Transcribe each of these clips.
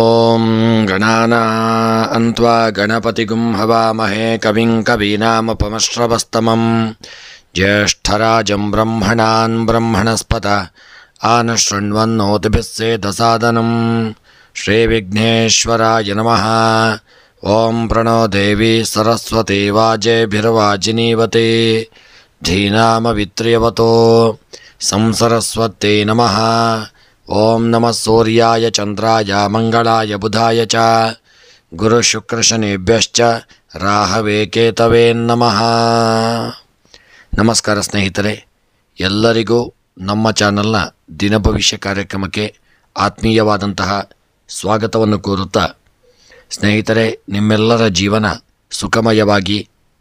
ಓಂ ಗಣಾನಾನ್ವಾ ಗಣಪತಿಗುಂ ಹವಾಮಹೇ ಕವಿಂ ಕವೀನಾಮುಪಮಶ್ರವಸ್ತಮಂ ಜ್ಯೇಷ್ಠರಾಜಂ ಬ್ರಹ್ಮಣಾನ್ ಬ್ರಹ್ಮಣಸ್ಪತ ಆನಶೃಣ್ವನ್ನೋತಿಭಿಸ್ಸೇದಸಾದನಂ ಶ್ರೀವಿಘ್ನೇಶ್ವರಾಯ ನಮಃ. ಓಂ ಪ್ರಣೋ ದೇವಿ ಸರಸ್ವತಿ ವಾಜೇಭಿರ್ವಾಜಿನೀವತಿ ಧೀನಾಮವಿತ್ರ್ಯವತೋ ಸಂಸರಸ್ವತ್ಯೈ ನಮಃ. ಓಂ ನಮಃ ಸೂರ್ಯಾಯ ಚಂದ್ರಾಯ ಮಂಗಳಾಯ ಬುಧಾಯ ಚ ಗುರುಶುಕ್ರಶನಿಭ್ಯಶ್ಚ ರಾಹವೇ ಕೇತವೇ ನಮಃ. ನಮಸ್ಕಾರ ಸ್ನೇಹಿತರೆ, ಎಲ್ಲರಿಗೂ ನಮ್ಮ ಚಾನಲ್ನ ದಿನಭವಿಷ್ಯ ಕಾರ್ಯಕ್ರಮಕ್ಕೆ ಆತ್ಮೀಯವಾದಂತಹ ಸ್ವಾಗತವನ್ನು ಕೋರುತ್ತಾ, ಸ್ನೇಹಿತರೆ, ನಿಮ್ಮೆಲ್ಲರ ಜೀವನ ಸುಖಮಯವಾಗಿ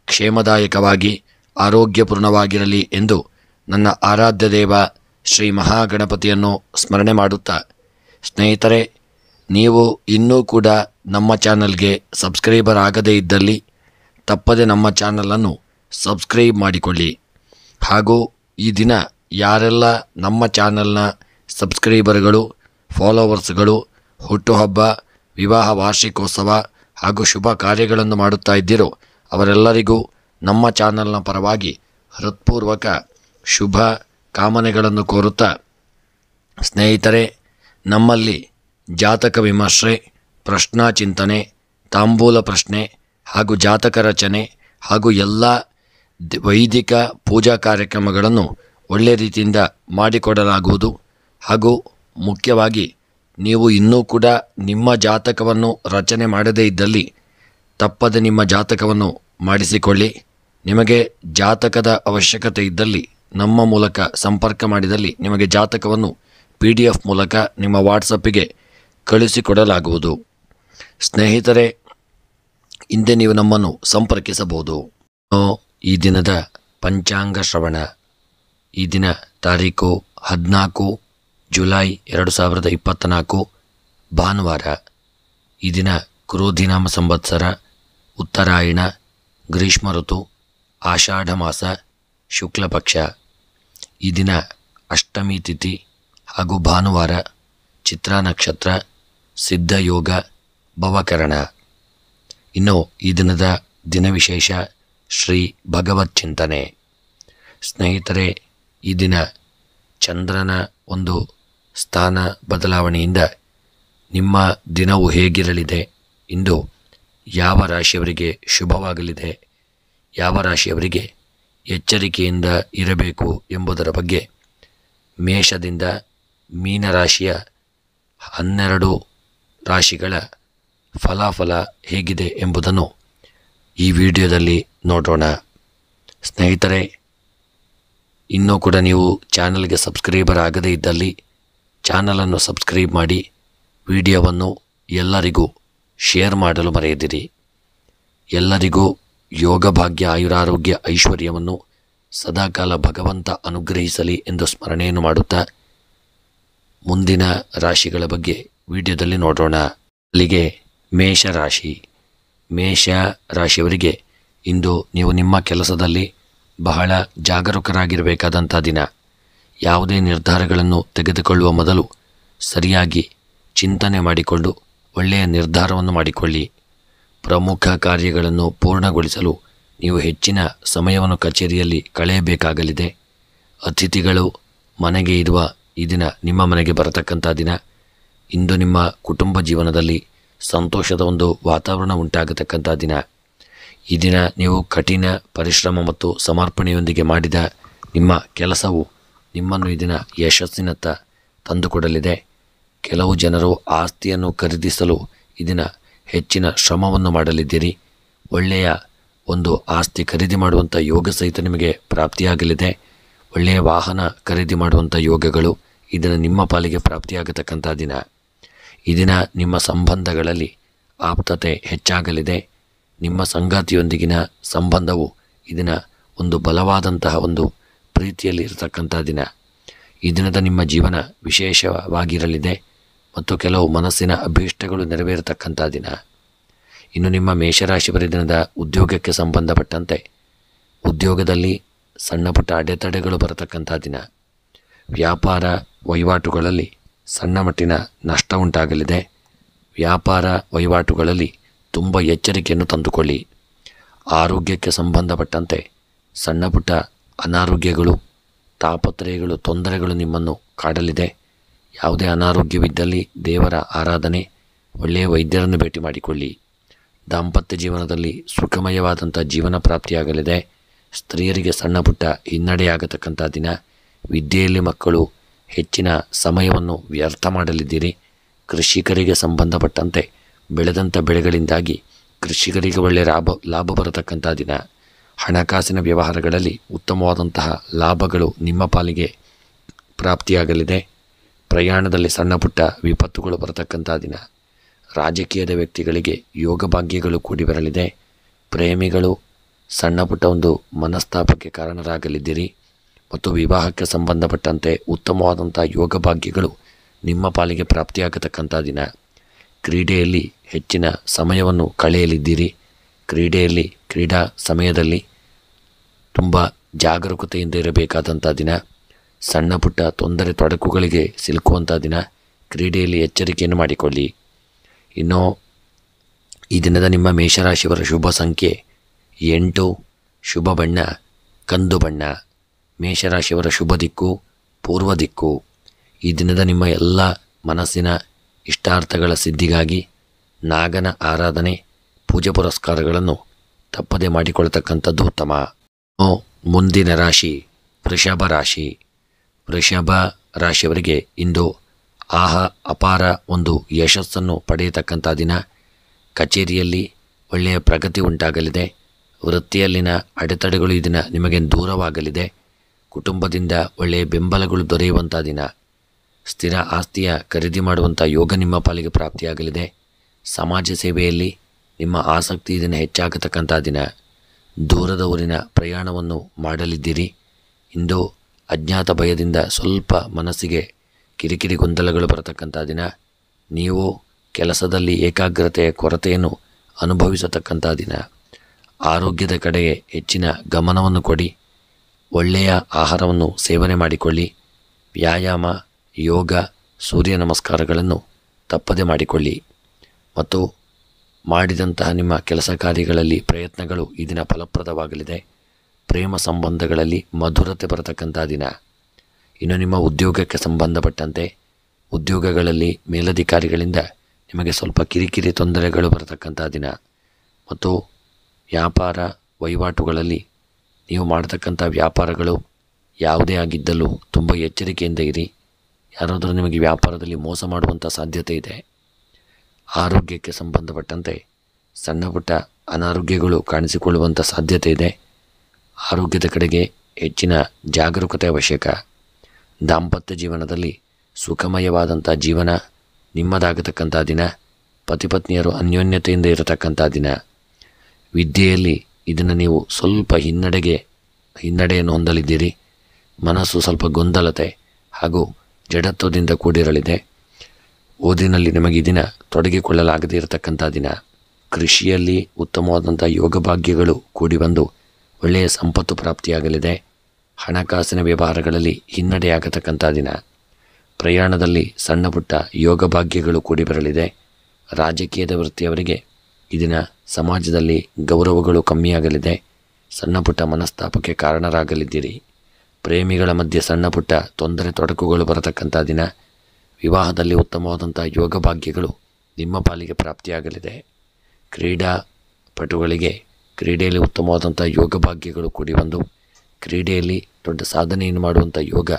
ಕ್ಷೇಮದಾಯಕವಾಗಿ ಆರೋಗ್ಯಪೂರ್ಣವಾಗಿರಲಿ ಎಂದು ನನ್ನ ಆರಾಧ್ಯ ದೇವ ಶ್ರೀ ಮಹಾಗಣಪತಿಯನ್ನು ಸ್ಮರಣೆ ಮಾಡುತ್ತಾ, ಸ್ನೇಹಿತರೆ, ನೀವು ಇನ್ನೂ ಕೂಡ ನಮ್ಮ ಚಾನಲ್ಗೆ ಸಬ್ಸ್ಕ್ರೈಬರ್ ಆಗದೇ ಇದ್ದಲ್ಲಿ ತಪ್ಪದೆ ನಮ್ಮ ಚಾನಲನ್ನು ಸಬ್ಸ್ಕ್ರೈಬ್ ಮಾಡಿಕೊಳ್ಳಿ. ಹಾಗೂ ಈ ದಿನ ಯಾರೆಲ್ಲ ನಮ್ಮ ಚಾನಲ್ನ ಸಬ್ಸ್ಕ್ರೈಬರ್ಗಳು, ಫಾಲೋವರ್ಸ್ಗಳು ಹುಟ್ಟುಹಬ್ಬ, ವಿವಾಹ ವಾರ್ಷಿಕೋತ್ಸವ ಹಾಗೂ ಶುಭ ಕಾರ್ಯಗಳನ್ನು ಮಾಡುತ್ತಾ ಇದ್ದೀರೋ ಅವರೆಲ್ಲರಿಗೂ ನಮ್ಮ ಚಾನಲ್ನ ಪರವಾಗಿ ಹೃತ್ಪೂರ್ವಕ ಶುಭ ಕಾಮನೆಗಳನ್ನು ಕೋರುತ್ತಾ, ಸ್ನೇಹಿತರೆ, ನಮ್ಮಲ್ಲಿ ಜಾತಕ ವಿಮರ್ಶೆ, ಪ್ರಶ್ನಾ ಚಿಂತನೆ, ತಾಂಬೂಲ ಪ್ರಶ್ನೆ ಹಾಗೂ ಜಾತಕ ರಚನೆ ಹಾಗೂ ಎಲ್ಲ ವೈದಿಕ ಪೂಜಾ ಕಾರ್ಯಕ್ರಮಗಳನ್ನು ಒಳ್ಳೆಯ ರೀತಿಯಿಂದ ಮಾಡಿಕೊಡಲಾಗುವುದು. ಹಾಗೂ ಮುಖ್ಯವಾಗಿ ನೀವು ಇನ್ನೂ ಕೂಡ ನಿಮ್ಮ ಜಾತಕವನ್ನು ರಚನೆ ಮಾಡದೇ ಇದ್ದಲ್ಲಿ ತಪ್ಪದೆ ನಿಮ್ಮ ಜಾತಕವನ್ನು ಮಾಡಿಸಿಕೊಳ್ಳಿ. ನಿಮಗೆ ಜಾತಕದ ಅವಶ್ಯಕತೆ ಇದ್ದಲ್ಲಿ ನಮ್ಮ ಮೂಲಕ ಸಂಪರ್ಕ ಮಾಡಿದಲ್ಲಿ ನಿಮಗೆ ಜಾತಕವನ್ನು PDF ಮೂಲಕ ನಿಮ್ಮ ವಾಟ್ಸಪ್ಪಿಗೆ ಕಳಿಸಿಕೊಡಲಾಗುವುದು. ಸ್ನೇಹಿತರೆ, ಹಿಂದೆ ನೀವು ನಮ್ಮನ್ನು ಸಂಪರ್ಕಿಸಬಹುದು. ಈ ದಿನದ ಪಂಚಾಂಗ ಶ್ರವಣ. ಈ ದಿನ ತಾರೀಕು 14 ಜುಲೈ 2024 ಭಾನುವಾರ. ಈ ದಿನ ಕ್ರೋಧಿನಾಮ ಸಂವತ್ಸರ, ಉತ್ತರಾಯಣ, ಗ್ರೀಷ್ಮ ಋತು, ಆಷಾಢ ಮಾಸ, ಶುಕ್ಲ ಪಕ್ಷ. ಈ ದಿನ ಅಷ್ಟಮಿ ತಿಥಿ ಹಾಗೂ ಭಾನುವಾರ, ಚಿತ್ರಾ ನಕ್ಷತ್ರ, ಸಿದ್ಧಯೋಗ, ಭವಕರಣ. ಇನ್ನು ಈ ದಿನದ ದಿನವಿಶೇಷ ಶ್ರೀ ಭಗವತ್ ಚಿಂತನೆ. ಸ್ನೇಹಿತರೆ, ಈ ದಿನ ಚಂದ್ರನ ಒಂದು ಸ್ಥಾನ ಬದಲಾವಣೆಯಿಂದ ನಿಮ್ಮ ದಿನವು ಹೇಗಿರಲಿದೆ, ಇಂದು ಯಾವ ರಾಶಿಯವರಿಗೆ ಶುಭವಾಗಲಿದೆ, ಯಾವ ರಾಶಿಯವರಿಗೆ ಎಚ್ಚರಿಕೆಯಿಂದ ಇರಬೇಕು ಎಂಬುದರ ಬಗ್ಗೆ ಮೇಷದಿಂದ ಮೀನರಾಶಿಯ 12 ರಾಶಿಗಳ ಫಲಾಫಲ ಹೇಗಿದೆ ಎಂಬುದನ್ನು ಈ ವಿಡಿಯೋದಲ್ಲಿ ನೋಡೋಣ. ಸ್ನೇಹಿತರೆ, ಇನ್ನೂ ಕೂಡ ನೀವು ಚಾನಲ್ಗೆ ಸಬ್ಸ್ಕ್ರೈಬರ್ ಆಗದೇ ಇದ್ದಲ್ಲಿ ಚಾನಲನ್ನು ಸಬ್ಸ್ಕ್ರೈಬ್ ಮಾಡಿ, ವಿಡಿಯೋವನ್ನು ಎಲ್ಲರಿಗೂ ಶೇರ್ ಮಾಡಲು ಮರೆಯದಿರಿ. ಎಲ್ಲರಿಗೂ ಯೋಗ ಭಾಗ್ಯ, ಆಯುರಾರೋಗ್ಯ, ಐಶ್ವರ್ಯವನ್ನು ಸದಾಕಾಲ ಭಗವಂತ ಅನುಗ್ರಹಿಸಲಿ ಎಂದು ಸ್ಮರಣೆಯನ್ನು ಮಾಡುತ್ತಾ ಮುಂದಿನ ರಾಶಿಗಳ ಬಗ್ಗೆ ವಿಡಿಯೋದಲ್ಲಿ ನೋಡೋಣ. ಅಲ್ಲಿಗೆ ಮೇಷರಾಶಿ. ಮೇಷ ರಾಶಿಯವರಿಗೆ ಇಂದು ನೀವು ನಿಮ್ಮ ಕೆಲಸದಲ್ಲಿ ಬಹಳ ಜಾಗರೂಕರಾಗಿರಬೇಕಾದಂಥ ದಿನ. ಯಾವುದೇ ನಿರ್ಧಾರಗಳನ್ನು ತೆಗೆದುಕೊಳ್ಳುವ ಮೊದಲು ಸರಿಯಾಗಿ ಚಿಂತನೆ ಮಾಡಿಕೊಂಡು ಒಳ್ಳೆಯ ನಿರ್ಧಾರವನ್ನು ಮಾಡಿಕೊಳ್ಳಿ. ಪ್ರಮುಖ ಕಾರ್ಯಗಳನ್ನು ಪೂರ್ಣಗೊಳಿಸಲು ನೀವು ಹೆಚ್ಚಿನ ಸಮಯವನ್ನು ಕಚೇರಿಯಲ್ಲಿ ಕಳೆಯಬೇಕಾಗಲಿದೆ. ಅತಿಥಿಗಳು ಮನೆಗೆ ಇರುವ ಈ ದಿನ ನಿಮ್ಮ ಮನೆಗೆ ಬರತಕ್ಕಂಥ ದಿನ. ಇಂದು ನಿಮ್ಮ ಕುಟುಂಬ ಜೀವನದಲ್ಲಿ ಸಂತೋಷದ ಒಂದು ವಾತಾವರಣ ಉಂಟಾಗತಕ್ಕಂಥ ದಿನ. ಈ ದಿನ ನೀವು ಕಠಿಣ ಪರಿಶ್ರಮ ಮತ್ತು ಸಮರ್ಪಣೆಯೊಂದಿಗೆ ಮಾಡಿದ ನಿಮ್ಮ ಕೆಲಸವು ನಿಮ್ಮನ್ನು ಈ ದಿನ ಯಶಸ್ಸಿನತ್ತ ತಂದುಕೊಡಲಿದೆ. ಕೆಲವು ಜನರು ಆಸ್ತಿಯನ್ನು ಖರೀದಿಸಲು ಈ ದಿನ ಹೆಚ್ಚಿನ ಶ್ರಮವನ್ನು ಮಾಡಲಿದ್ದೀರಿ. ಒಳ್ಳೆಯ ಒಂದು ಆಸ್ತಿ ಖರೀದಿ ಮಾಡುವಂಥ ಯೋಗ ಸಹಿತ ನಿಮಗೆ ಪ್ರಾಪ್ತಿಯಾಗಲಿದೆ. ಒಳ್ಳೆಯ ವಾಹನ ಖರೀದಿ ಮಾಡುವಂಥ ಯೋಗಗಳು ಈ ದಿನ ನಿಮ್ಮ ಪಾಲಿಗೆ ಪ್ರಾಪ್ತಿಯಾಗತಕ್ಕಂಥ ದಿನ. ಈ ದಿನ ನಿಮ್ಮ ಸಂಬಂಧಗಳಲ್ಲಿ ಆಪ್ತತೆ ಹೆಚ್ಚಾಗಲಿದೆ. ನಿಮ್ಮ ಸಂಗಾತಿಯೊಂದಿಗಿನ ಸಂಬಂಧವು ಈ ದಿನ ಒಂದು ಬಲವಾದಂತಹ ಒಂದು ಪ್ರೀತಿಯಲ್ಲಿ ಇರತಕ್ಕಂಥ ದಿನ. ಈ ದಿನದ ನಿಮ್ಮ ಜೀವನ ವಿಶೇಷವಾಗಿರಲಿದೆ ಮತ್ತು ಕೆಲವು ಮನಸ್ಸಿನ ಅಭೀಷ್ಟಗಳು ನೆರವೇರತಕ್ಕಂಥ ದಿನ. ಇನ್ನು ನಿಮ್ಮ ಮೇಷರಾಶಿಯವರ ದಿನದ ಉದ್ಯೋಗಕ್ಕೆ ಸಂಬಂಧಪಟ್ಟಂತೆ ಉದ್ಯೋಗದಲ್ಲಿ ಸಣ್ಣ ಪುಟ್ಟ ಅಡೆತಡೆಗಳು ಬರತಕ್ಕಂಥ ದಿನ. ವ್ಯಾಪಾರ ವಹಿವಾಟುಗಳಲ್ಲಿ ಸಣ್ಣ ಮಟ್ಟಿನ ನಷ್ಟ ಉಂಟಾಗಲಿದೆ. ವ್ಯಾಪಾರ ವಹಿವಾಟುಗಳಲ್ಲಿ ತುಂಬ ಎಚ್ಚರಿಕೆಯನ್ನು ತಂದುಕೊಳ್ಳಿ. ಆರೋಗ್ಯಕ್ಕೆ ಸಂಬಂಧಪಟ್ಟಂತೆ ಸಣ್ಣ ಪುಟ್ಟ ಅನಾರೋಗ್ಯಗಳು, ತಾಪತ್ರಯಗಳು, ತೊಂದರೆಗಳು ನಿಮ್ಮನ್ನು ಕಾಡಲಿದೆ. ಯಾವುದೇ ಅನಾರೋಗ್ಯವಿದ್ದಲ್ಲಿ ದೇವರ ಆರಾಧನೆ, ಒಳ್ಳೆಯ ವೈದ್ಯರನ್ನು ಭೇಟಿ ಮಾಡಿಕೊಳ್ಳಿ. ದಾಂಪತ್ಯ ಜೀವನದಲ್ಲಿ ಸುಖಮಯವಾದಂಥ ಜೀವನ ಪ್ರಾಪ್ತಿಯಾಗಲಿದೆ. ಸ್ತ್ರೀಯರಿಗೆ ಸಣ್ಣ ಪುಟ್ಟ ಹಿನ್ನಡೆಯಾಗತಕ್ಕಂಥ ದಿನ. ವಿದ್ಯೆಯಲ್ಲಿ ಮಕ್ಕಳು ಹೆಚ್ಚಿನ ಸಮಯವನ್ನು ವ್ಯರ್ಥ ಮಾಡಲಿದ್ದೀರಿ. ಕೃಷಿಕರಿಗೆ ಸಂಬಂಧಪಟ್ಟಂತೆ ಬೆಳೆದಂಥ ಬೆಳೆಗಳಿಂದಾಗಿ ಕೃಷಿಕರಿಗೆ ಒಳ್ಳೆಯ ಲಾಭ ಬರತಕ್ಕಂಥ ದಿನ. ಹಣಕಾಸಿನ ವ್ಯವಹಾರಗಳಲ್ಲಿ ಉತ್ತಮವಾದಂತಹ ಲಾಭಗಳು ನಿಮ್ಮ ಪಾಲಿಗೆ ಪ್ರಾಪ್ತಿಯಾಗಲಿದೆ. ಪ್ರಯಾಣದಲ್ಲಿ ಸಣ್ಣ ಪುಟ್ಟ ವಿಪತ್ತುಗಳು ಬರತಕ್ಕಂಥ ದಿನ. ರಾಜಕೀಯದ ವ್ಯಕ್ತಿಗಳಿಗೆ ಯೋಗ ಭಾಗ್ಯಗಳು ಕೂಡಿ ಬರಲಿದೆ. ಪ್ರೇಮಿಗಳು ಸಣ್ಣ ಪುಟ್ಟ ಒಂದು ಮನಸ್ತಾಪಕ್ಕೆ ಕಾರಣರಾಗಲಿದ್ದೀರಿ ಮತ್ತು ವಿವಾಹಕ್ಕೆ ಸಂಬಂಧಪಟ್ಟಂತೆ ಉತ್ತಮವಾದಂಥ ಯೋಗ ಭಾಗ್ಯಗಳು ನಿಮ್ಮ ಪಾಲಿಗೆ ಪ್ರಾಪ್ತಿಯಾಗತಕ್ಕಂಥ ದಿನ. ಕ್ರೀಡೆಯಲ್ಲಿ ಹೆಚ್ಚಿನ ಸಮಯವನ್ನು ಕಳೆಯಲಿದ್ದೀರಿ. ಕ್ರೀಡಾ ಸಮಯದಲ್ಲಿ ತುಂಬ ಜಾಗರೂಕತೆಯಿಂದ ಇರಬೇಕಾದಂಥ ದಿನ. ಸಣ್ಣ ಪುಟ್ಟ ತೊಂದರೆ ತೊಡಕುಗಳಿಗೆ ಸಿಲುಕುವಂಥ ದಿನ. ಕ್ರೀಡೆಯಲ್ಲಿ ಎಚ್ಚರಿಕೆಯನ್ನು ಮಾಡಿಕೊಳ್ಳಿ. ಇನ್ನು ಈ ದಿನದ ನಿಮ್ಮ ಮೇಷರಾಶಿಯವರ ಶುಭ ಸಂಖ್ಯೆ 8, ಶುಭ ಬಣ್ಣ ಕಂದು ಬಣ್ಣ. ಮೇಷರಾಶಿಯವರ ಶುಭ ದಿಕ್ಕು ಪೂರ್ವ ದಿಕ್ಕು. ಈ ದಿನದ ನಿಮ್ಮ ಎಲ್ಲ ಮನಸ್ಸಿನ ಇಷ್ಟಾರ್ಥಗಳ ಸಿದ್ಧಿಗಾಗಿ ನಾಗನ ಆರಾಧನೆ, ಪೂಜೆ ಪುರಸ್ಕಾರಗಳನ್ನು ತಪ್ಪದೆ ಮಾಡಿಕೊಳ್ತಕ್ಕಂಥದ್ದು ಉತ್ತಮ. ಮುಂದಿನ ರಾಶಿ ವೃಷಭ ರಾಶಿ. ವೃಷಭ ರಾಶಿಯವರಿಗೆ ಇಂದು ಅಪಾರ ಒಂದು ಯಶಸ್ಸನ್ನು ಪಡೆಯತಕ್ಕಂಥ ದಿನ. ಕಚೇರಿಯಲ್ಲಿ ಒಳ್ಳೆಯ ಪ್ರಗತಿ ಉಂಟಾಗಲಿದೆ. ವೃತ್ತಿಯಲ್ಲಿನ ಅಡೆತಡೆಗಳು ಈ ದಿನ ನಿಮಗೆ ದೂರವಾಗಲಿದೆ. ಕುಟುಂಬದಿಂದ ಒಳ್ಳೆಯ ಬೆಂಬಲಗಳು ದೊರೆಯುವಂಥ ದಿನ. ಸ್ಥಿರ ಆಸ್ತಿಯ ಖರೀದಿ ಮಾಡುವಂಥ ಯೋಗ ನಿಮ್ಮ ಪಾಲಿಗೆ ಪ್ರಾಪ್ತಿಯಾಗಲಿದೆ. ಸಮಾಜ ಸೇವೆಯಲ್ಲಿ ನಿಮ್ಮ ಆಸಕ್ತಿ ದಿನ ಹೆಚ್ಚಾಗತಕ್ಕಂಥ ದಿನ. ದೂರದ ಊರಿನ ಪ್ರಯಾಣವನ್ನು ಮಾಡಲಿದ್ದೀರಿ. ಇಂದು ಅಜ್ಞಾತ ಭಯದಿಂದ ಸ್ವಲ್ಪ ಮನಸ್ಸಿಗೆ ಕಿರಿಕಿರಿ ಗೊಂದಲಗಳು ಬರತಕ್ಕಂಥ ದಿನ. ನೀವು ಕೆಲಸದಲ್ಲಿ ಏಕಾಗ್ರತೆಯ ಕೊರತೆಯನ್ನು ಅನುಭವಿಸತಕ್ಕಂಥ ದಿನ. ಆರೋಗ್ಯದ ಕಡೆಗೆ ಹೆಚ್ಚಿನ ಗಮನವನ್ನು ಕೊಡಿ. ಒಳ್ಳೆಯ ಆಹಾರವನ್ನು ಸೇವನೆ ಮಾಡಿಕೊಳ್ಳಿ. ವ್ಯಾಯಾಮ, ಯೋಗ, ಸೂರ್ಯ ನಮಸ್ಕಾರಗಳನ್ನು ತಪ್ಪದೆ ಮಾಡಿಕೊಳ್ಳಿ. ಮತ್ತು ಮಾಡಿದಂತಹ ನಿಮ್ಮ ಕೆಲಸ ಕಾರ್ಯಗಳಲ್ಲಿ ಪ್ರಯತ್ನಗಳು ಈ ದಿನ ಫಲಪ್ರದವಾಗಲಿದೆ. ಪ್ರೇಮ ಸಂಬಂಧಗಳಲ್ಲಿ ಮಧುರತೆ ಬರತಕ್ಕಂಥ ದಿನ. ಇನ್ನು ನಿಮ್ಮ ಉದ್ಯೋಗಕ್ಕೆ ಸಂಬಂಧಪಟ್ಟಂತೆ ಉದ್ಯೋಗಗಳಲ್ಲಿ ಮೇಲಧಿಕಾರಿಗಳಿಂದ ನಿಮಗೆ ಸ್ವಲ್ಪ ಕಿರಿಕಿರಿ ತೊಂದರೆಗಳು ಬರತಕ್ಕಂಥ ದಿನ. ಮತ್ತು ವ್ಯಾಪಾರ ವಹಿವಾಟುಗಳಲ್ಲಿ ನೀವು ಮಾಡತಕ್ಕಂಥ ವ್ಯಾಪಾರಗಳು ಯಾವುದೇ ಆಗಿದ್ದಲ್ಲೂ ತುಂಬ ಎಚ್ಚರಿಕೆಯಿಂದ ಇರಿ. ಯಾರಾದರೂ ನಿಮಗೆ ವ್ಯಾಪಾರದಲ್ಲಿ ಮೋಸ ಮಾಡುವಂಥ ಸಾಧ್ಯತೆ ಇದೆ. ಆರೋಗ್ಯಕ್ಕೆ ಸಂಬಂಧಪಟ್ಟಂತೆ ಸಣ್ಣ ಪುಟ್ಟ ಅನಾರೋಗ್ಯಗಳು ಕಾಣಿಸಿಕೊಳ್ಳುವಂಥ ಸಾಧ್ಯತೆ ಇದೆ. ಆರೋಗ್ಯದ ಕಡೆಗೆ ಹೆಚ್ಚಿನ ಜಾಗರೂಕತೆ ಅವಶ್ಯಕ. ದಾಂಪತ್ಯ ಜೀವನದಲ್ಲಿ ಸುಖಮಯವಾದಂಥ ಜೀವನ ನಿಮ್ಮದಾಗತಕ್ಕಂಥ ದಿನ. ಪತಿಪತ್ನಿಯರು ಅನ್ಯೋನ್ಯತೆಯಿಂದ ಇರತಕ್ಕಂಥ ದಿನ. ವಿದ್ಯೆಯಲ್ಲಿ ಇದನ್ನು ನೀವು ಸ್ವಲ್ಪ ಹಿನ್ನಡೆಯನ್ನು ಹೊಂದಲಿದ್ದೀರಿ. ಮನಸ್ಸು ಸ್ವಲ್ಪ ಗೊಂದಲತೆ ಹಾಗೂ ಜಡತ್ವದಿಂದ ಕೂಡಿರಲಿದೆ. ಓದಿನಲ್ಲಿ ನಿಮಗೆ ಈ ದಿನ ತೊಡಗಿಕೊಳ್ಳಲಾಗದೇ ಇರತಕ್ಕಂಥ ದಿನ. ಕೃಷಿಯಲ್ಲಿ ಉತ್ತಮವಾದಂಥ ಯೋಗ ಭಾಗ್ಯಗಳು ಕೂಡಿ ಬಂದು ಒಳ್ಳೆಯ ಸಂಪತ್ತು ಪ್ರಾಪ್ತಿಯಾಗಲಿದೆ. ಹಣಕಾಸಿನ ವ್ಯವಹಾರಗಳಲ್ಲಿ ಹಿನ್ನಡೆಯಾಗತಕ್ಕಂಥ ದಿನ. ಪ್ರಯಾಣದಲ್ಲಿ ಸಣ್ಣ ಪುಟ್ಟ ಯೋಗ ಭಾಗ್ಯಗಳು ಕೂಡಿ ಬರಲಿದೆ. ರಾಜಕೀಯದ ವೃತ್ತಿಯವರಿಗೆ ಈ ದಿನ ಸಮಾಜದಲ್ಲಿ ಗೌರವಗಳು ಕಮ್ಮಿಯಾಗಲಿದೆ. ಸಣ್ಣ ಪುಟ್ಟ ಮನಸ್ತಾಪಕ್ಕೆ ಕಾರಣರಾಗಲಿದ್ದೀರಿ. ಪ್ರೇಮಿಗಳ ಮಧ್ಯೆ ಸಣ್ಣ ಪುಟ್ಟ ತೊಂದರೆ ತೊಡಕುಗಳು ಬರತಕ್ಕಂಥ ದಿನ. ವಿವಾಹದಲ್ಲಿ ಉತ್ತಮವಾದಂಥ ಯೋಗ ಭಾಗ್ಯಗಳು ನಿಮ್ಮ ಪಾಲಿಗೆ ಪ್ರಾಪ್ತಿಯಾಗಲಿದೆ. ಕ್ರೀಡಾಪಟುಗಳಿಗೆ ಕ್ರೀಡೆಯಲ್ಲಿ ಉತ್ತಮವಾದಂಥ ಯೋಗ ಭಾಗ್ಯಗಳು ಕೂಡಿ ಬಂದು ಕ್ರೀಡೆಯಲ್ಲಿ ದೊಡ್ಡ ಸಾಧನೆಯನ್ನು ಮಾಡುವಂಥ ಯೋಗ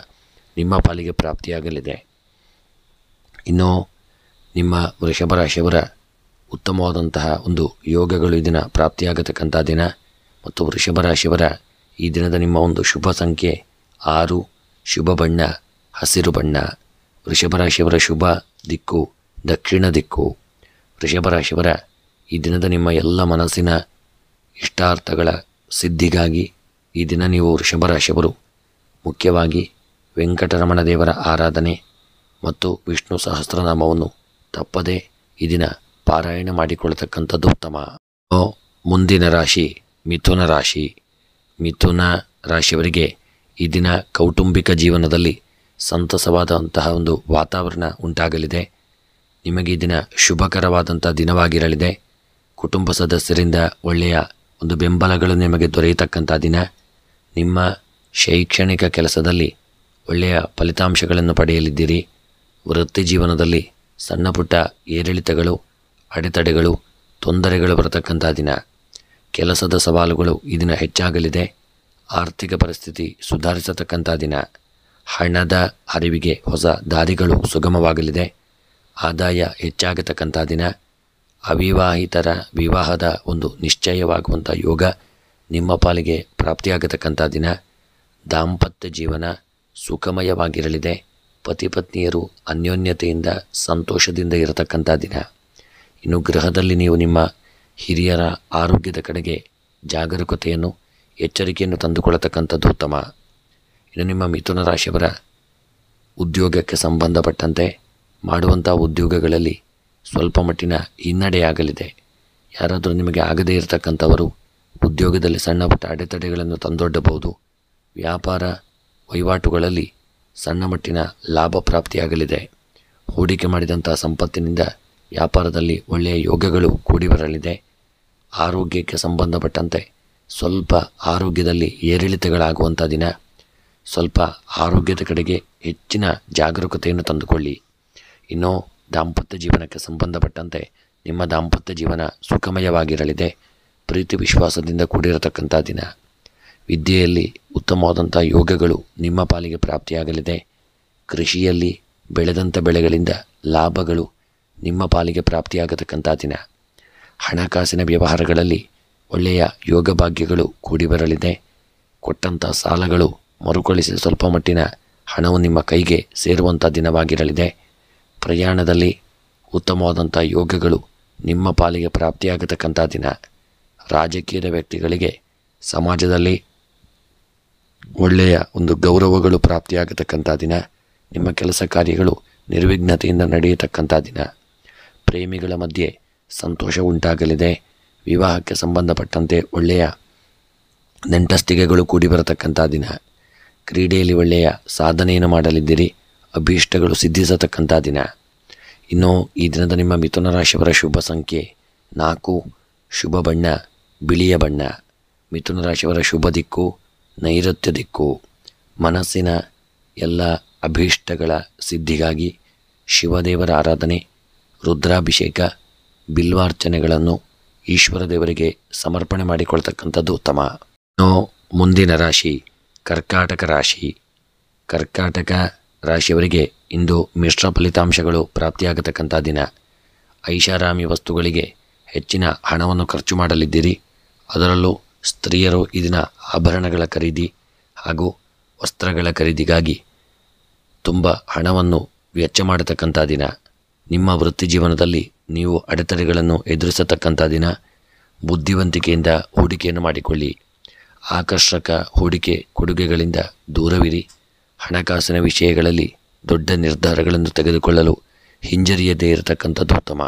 ನಿಮ್ಮ ಪಾಲಿಗೆ ಪ್ರಾಪ್ತಿಯಾಗಲಿದೆ. ಇನ್ನು ನಿಮ್ಮ ವೃಷಭ ರಾಶಿಯವರ ಉತ್ತಮವಾದಂತಹ ಒಂದು ಯೋಗಗಳು ಈ ದಿನ ಪ್ರಾಪ್ತಿಯಾಗತಕ್ಕಂಥ ದಿನ. ಮತ್ತು ವೃಷಭ ರಾಶಿಯವರ ಈ ದಿನದ ನಿಮ್ಮ ಒಂದು ಶುಭ ಸಂಖ್ಯೆ 6, ಶುಭ ಬಣ್ಣ ಹಸಿರು ಬಣ್ಣ. ವೃಷಭ ರಾಶಿಯವರ ಶುಭ ದಿಕ್ಕು ದಕ್ಷಿಣ ದಿಕ್ಕು. ವೃಷಭ ರಾಶಿಯವರ ಈ ದಿನದ ನಿಮ್ಮ ಎಲ್ಲ ಮನಸ್ಸಿನ ಇಷ್ಟಾರ್ಥಗಳ ಸಿದ್ಧಿಗಾಗಿ ಈ ದಿನ ನೀವು ವೃಷಭ ರಾಶಿಯವರು ಮುಖ್ಯವಾಗಿ ವೆಂಕಟರಮಣ ದೇವರ ಆರಾಧನೆ ಮತ್ತು ವಿಷ್ಣು ಸಹಸ್ರನಾಮವನ್ನು ತಪ್ಪದೆ ಈ ದಿನ ಪಾರಾಯಣ ಮಾಡಿಕೊಳ್ಳತಕ್ಕಂಥದ್ದು ಉತ್ತಮ. ಮುಂದಿನ ರಾಶಿ ಮಿಥುನ ರಾಶಿ. ಮಿಥುನ ರಾಶಿಯವರಿಗೆ ಈ ದಿನ ಕೌಟುಂಬಿಕ ಜೀವನದಲ್ಲಿ ಸಂತಸವಾದಂತಹ ಒಂದು ವಾತಾವರಣ ಉಂಟಾಗಲಿದೆ. ನಿಮಗೆ ಈ ದಿನ ಶುಭಕರವಾದಂಥ ದಿನವಾಗಿರಲಿದೆ. ಕುಟುಂಬ ಸದಸ್ಯರಿಂದ ಒಳ್ಳೆಯ ಒಂದು ಬೆಂಬಲಗಳು ನಿಮಗೆ ದೊರೆಯತಕ್ಕಂಥ ದಿನ. ನಿಮ್ಮ ಶೈಕ್ಷಣಿಕ ಕೆಲಸದಲ್ಲಿ ಒಳ್ಳೆಯ ಫಲಿತಾಂಶಗಳನ್ನು ಪಡೆಯಲಿದ್ದೀರಿ. ವೃತ್ತಿ ಜೀವನದಲ್ಲಿ ಸಣ್ಣ ಪುಟ್ಟ ಏರಿಳಿತಗಳು, ಅಡೆತಡೆಗಳು, ತೊಂದರೆಗಳು ಬರತಕ್ಕಂಥ ದಿನ. ಕೆಲಸದ ಸವಾಲುಗಳು ಈ ದಿನ ಹೆಚ್ಚಾಗಲಿದೆ. ಆರ್ಥಿಕ ಪರಿಸ್ಥಿತಿ ಸುಧಾರಿಸತಕ್ಕಂಥ ದಿನ. ಹಣದ ಹರಿವಿಗೆ ಹೊಸ ದಾರಿಗಳು ಸುಗಮವಾಗಲಿದೆ. ಆದಾಯ ಹೆಚ್ಚಾಗತಕ್ಕಂಥ ದಿನ. ಅವಿವಾಹಿತರ ವಿವಾಹದ ಒಂದು ನಿಶ್ಚಯವಾಗುವಂಥ ಯೋಗ ನಿಮ್ಮ ಪಾಲಿಗೆ ಪ್ರಾಪ್ತಿಯಾಗತಕ್ಕಂಥ ದಿನ. ದಾಂಪತ್ಯ ಜೀವನ ಸುಖಮಯವಾಗಿರಲಿದೆ. ಪತಿ ಪತ್ನಿಯರು ಅನ್ಯೋನ್ಯತೆಯಿಂದ ಸಂತೋಷದಿಂದ ಇರತಕ್ಕಂಥ ದಿನ. ಇನ್ನು ಗೃಹದಲ್ಲಿ ನೀವು ನಿಮ್ಮ ಹಿರಿಯರ ಆರೋಗ್ಯದ ಕಡೆಗೆ ಜಾಗರೂಕತೆಯನ್ನು, ಎಚ್ಚರಿಕೆಯನ್ನು ತಂದುಕೊಳ್ಳತಕ್ಕಂಥದ್ದು ಉತ್ತಮ. ಇನ್ನು ನಿಮ್ಮ ಮಿಥುನ ರಾಶಿಯವರ ಉದ್ಯೋಗಕ್ಕೆ ಸಂಬಂಧಪಟ್ಟಂತೆ ಮಾಡುವಂಥ ಉದ್ಯೋಗಗಳಲ್ಲಿ ಸ್ವಲ್ಪ ಮಟ್ಟಿನ ಹಿನ್ನಡೆಯಾಗಲಿದೆ. ಯಾರಾದರೂ ನಿಮಗೆ ಆಗದೇ ಇರತಕ್ಕಂಥವರು ಉದ್ಯೋಗದಲ್ಲಿ ಸಣ್ಣ ಪುಟ್ಟ ಅಡೆತಡೆಗಳನ್ನು ತಂದೊಡ್ಡಬಹುದು. ವ್ಯಾಪಾರ ವಹಿವಾಟುಗಳಲ್ಲಿ ಸಣ್ಣ ಮಟ್ಟಿನ ಲಾಭ ಪ್ರಾಪ್ತಿಯಾಗಲಿದೆ. ಹೂಡಿಕೆ ಮಾಡಿದಂಥ ಸಂಪತ್ತಿನಿಂದ ವ್ಯಾಪಾರದಲ್ಲಿ ಒಳ್ಳೆಯ ಯೋಗಗಳು ಕೂಡಿ ಬರಲಿದೆ. ಆರೋಗ್ಯಕ್ಕೆ ಸಂಬಂಧಪಟ್ಟಂತೆ ಸ್ವಲ್ಪ ಆರೋಗ್ಯದಲ್ಲಿ ಏರಿಳಿತಗಳಾಗುವಂಥ ದಿನ. ಸ್ವಲ್ಪ ಆರೋಗ್ಯದ ಕಡೆಗೆ ಹೆಚ್ಚಿನ ಜಾಗರೂಕತೆಯನ್ನು ತಂದುಕೊಳ್ಳಿ. ಇನ್ನು ದಾಂಪತ್ಯ ಜೀವನಕ್ಕೆ ಸಂಬಂಧಪಟ್ಟಂತೆ ನಿಮ್ಮ ದಾಂಪತ್ಯ ಜೀವನ ಸುಖಮಯವಾಗಿರಲಿದೆ. ಪ್ರೀತಿ ವಿಶ್ವಾಸದಿಂದ ಕೂಡಿರತಕ್ಕಂಥ ದಿನ. ವಿದ್ಯೆಯಲ್ಲಿ ಉತ್ತಮವಾದಂಥ ಯೋಗಗಳು ನಿಮ್ಮ ಪಾಲಿಗೆ ಪ್ರಾಪ್ತಿಯಾಗಲಿದೆ. ಕೃಷಿಯಲ್ಲಿ ಬೆಳೆದಂಥ ಬೆಳೆಗಳಿಂದ ಲಾಭಗಳು ನಿಮ್ಮ ಪಾಲಿಗೆ ಪ್ರಾಪ್ತಿಯಾಗತಕ್ಕಂಥ ದಿನ. ಹಣಕಾಸಿನ ವ್ಯವಹಾರಗಳಲ್ಲಿ ಒಳ್ಳೆಯ ಯೋಗ ಭಾಗ್ಯಗಳು ಕೂಡಿ ಬರಲಿದೆ. ಕೊಟ್ಟಂಥ ಸಾಲಗಳು ಮರುಕಳಿಸಿ ಸ್ವಲ್ಪ ಮಟ್ಟಿನ ಹಣವು ನಿಮ್ಮ ಕೈಗೆ ಸೇರುವಂಥ ದಿನವಾಗಿರಲಿದೆ. ಪ್ರಯಾಣದಲ್ಲಿ ಉತ್ತಮವಾದಂಥ ಯೋಗಗಳು ನಿಮ್ಮ ಪಾಲಿಗೆ ಪ್ರಾಪ್ತಿಯಾಗತಕ್ಕಂಥ ದಿನ. ರಾಜಕೀಯದ ವ್ಯಕ್ತಿಗಳಿಗೆ ಸಮಾಜದಲ್ಲಿ ಒಳ್ಳೆಯ ಒಂದು ಗೌರವಗಳು ಪ್ರಾಪ್ತಿಯಾಗತಕ್ಕಂಥ ದಿನ. ನಿಮ್ಮ ಕೆಲಸ ಕಾರ್ಯಗಳು ನಿರ್ವಿಘ್ನತೆಯಿಂದ ನಡೆಯತಕ್ಕಂಥ ದಿನ. ಪ್ರೇಮಿಗಳ ಮಧ್ಯೆ ಸಂತೋಷ ಉಂಟಾಗಲಿದೆ. ವಿವಾಹಕ್ಕೆ ಸಂಬಂಧಪಟ್ಟಂತೆ ಒಳ್ಳೆಯ ನೆಂಟಸ್ತಿಗೆಗಳು ಕೂಡಿ ಬರತಕ್ಕಂಥ ದಿನ. ಕ್ರೀಡೆಯಲ್ಲಿ ಒಳ್ಳೆಯ ಸಾಧನೆಯನ್ನು ಮಾಡಲಿದ್ದೀರಿ. ಅಭೀಷ್ಟಗಳು ಸಿದ್ಧಿಸತಕ್ಕಂಥ ದಿನ. ಇನ್ನು ಈ ದಿನದ ನಿಮ್ಮ ಮಿಥುನ ರಾಶಿಯವರ ಶುಭ ಸಂಖ್ಯೆ 4, ಶುಭ ಬಣ್ಣ ಬಿಳಿಯ ಬಣ್ಣ. ಮಿಥುನ ರಾಶಿಯವರ ಶುಭ ದಿಕ್ಕು ನೈಋತ್ಯ ದಿಕ್ಕು. ಮನಸ್ಸಿನ ಎಲ್ಲ ಅಭೀಷ್ಟಗಳ ಸಿದ್ಧಿಗಾಗಿ ಶಿವದೇವರ ಆರಾಧನೆ, ರುದ್ರಾಭಿಷೇಕ, ಬಿಲ್ವಾರ್ಚನೆಗಳನ್ನು ಈಶ್ವರ ದೇವರಿಗೆ ಸಮರ್ಪಣೆ ಮಾಡಿಕೊಳ್ತಕ್ಕಂಥದ್ದು ಉತ್ತಮ. ಇನ್ನು ಮುಂದಿನ ರಾಶಿ ಕರ್ಕಾಟಕ ರಾಶಿ. ಕರ್ಕಾಟಕ ರಾಶಿಯವರಿಗೆ ಇಂದು ಮಿಶ್ರ ಫಲಿತಾಂಶಗಳು ಪ್ರಾಪ್ತಿಯಾಗತಕ್ಕಂಥ ದಿನ. ಐಷಾರಾಮಿ ವಸ್ತುಗಳಿಗೆ ಹೆಚ್ಚಿನ ಹಣವನ್ನು ಖರ್ಚು ಮಾಡಲಿದ್ದೀರಿ. ಅದರಲ್ಲೂ ಸ್ತ್ರೀಯರು ಈ ದಿನ ಆಭರಣಗಳ ಖರೀದಿ ಹಾಗೂ ವಸ್ತ್ರಗಳ ಖರೀದಿಗಾಗಿ ತುಂಬ ಹಣವನ್ನು ವೆಚ್ಚ ಮಾಡತಕ್ಕಂಥ ದಿನ. ನಿಮ್ಮ ವೃತ್ತಿ ಜೀವನದಲ್ಲಿ ನೀವು ಅಡೆತಡೆಗಳನ್ನು ಎದುರಿಸತಕ್ಕಂಥ ದಿನ. ಬುದ್ಧಿವಂತಿಕೆಯಿಂದ ಹೂಡಿಕೆಯನ್ನು ಮಾಡಿಕೊಳ್ಳಿ. ಆಕರ್ಷಕ ಹೂಡಿಕೆ ಕೊಡುಗೆಗಳಿಂದ ದೂರವಿರಿ. ಹಣಕಾಸಿನ ವಿಷಯಗಳಲ್ಲಿ ದೊಡ್ಡ ನಿರ್ಧಾರಗಳನ್ನು ತೆಗೆದುಕೊಳ್ಳಲು ಹಿಂಜರಿಯದೇ ಇರತಕ್ಕಂಥದ್ದು ಉತ್ತಮ.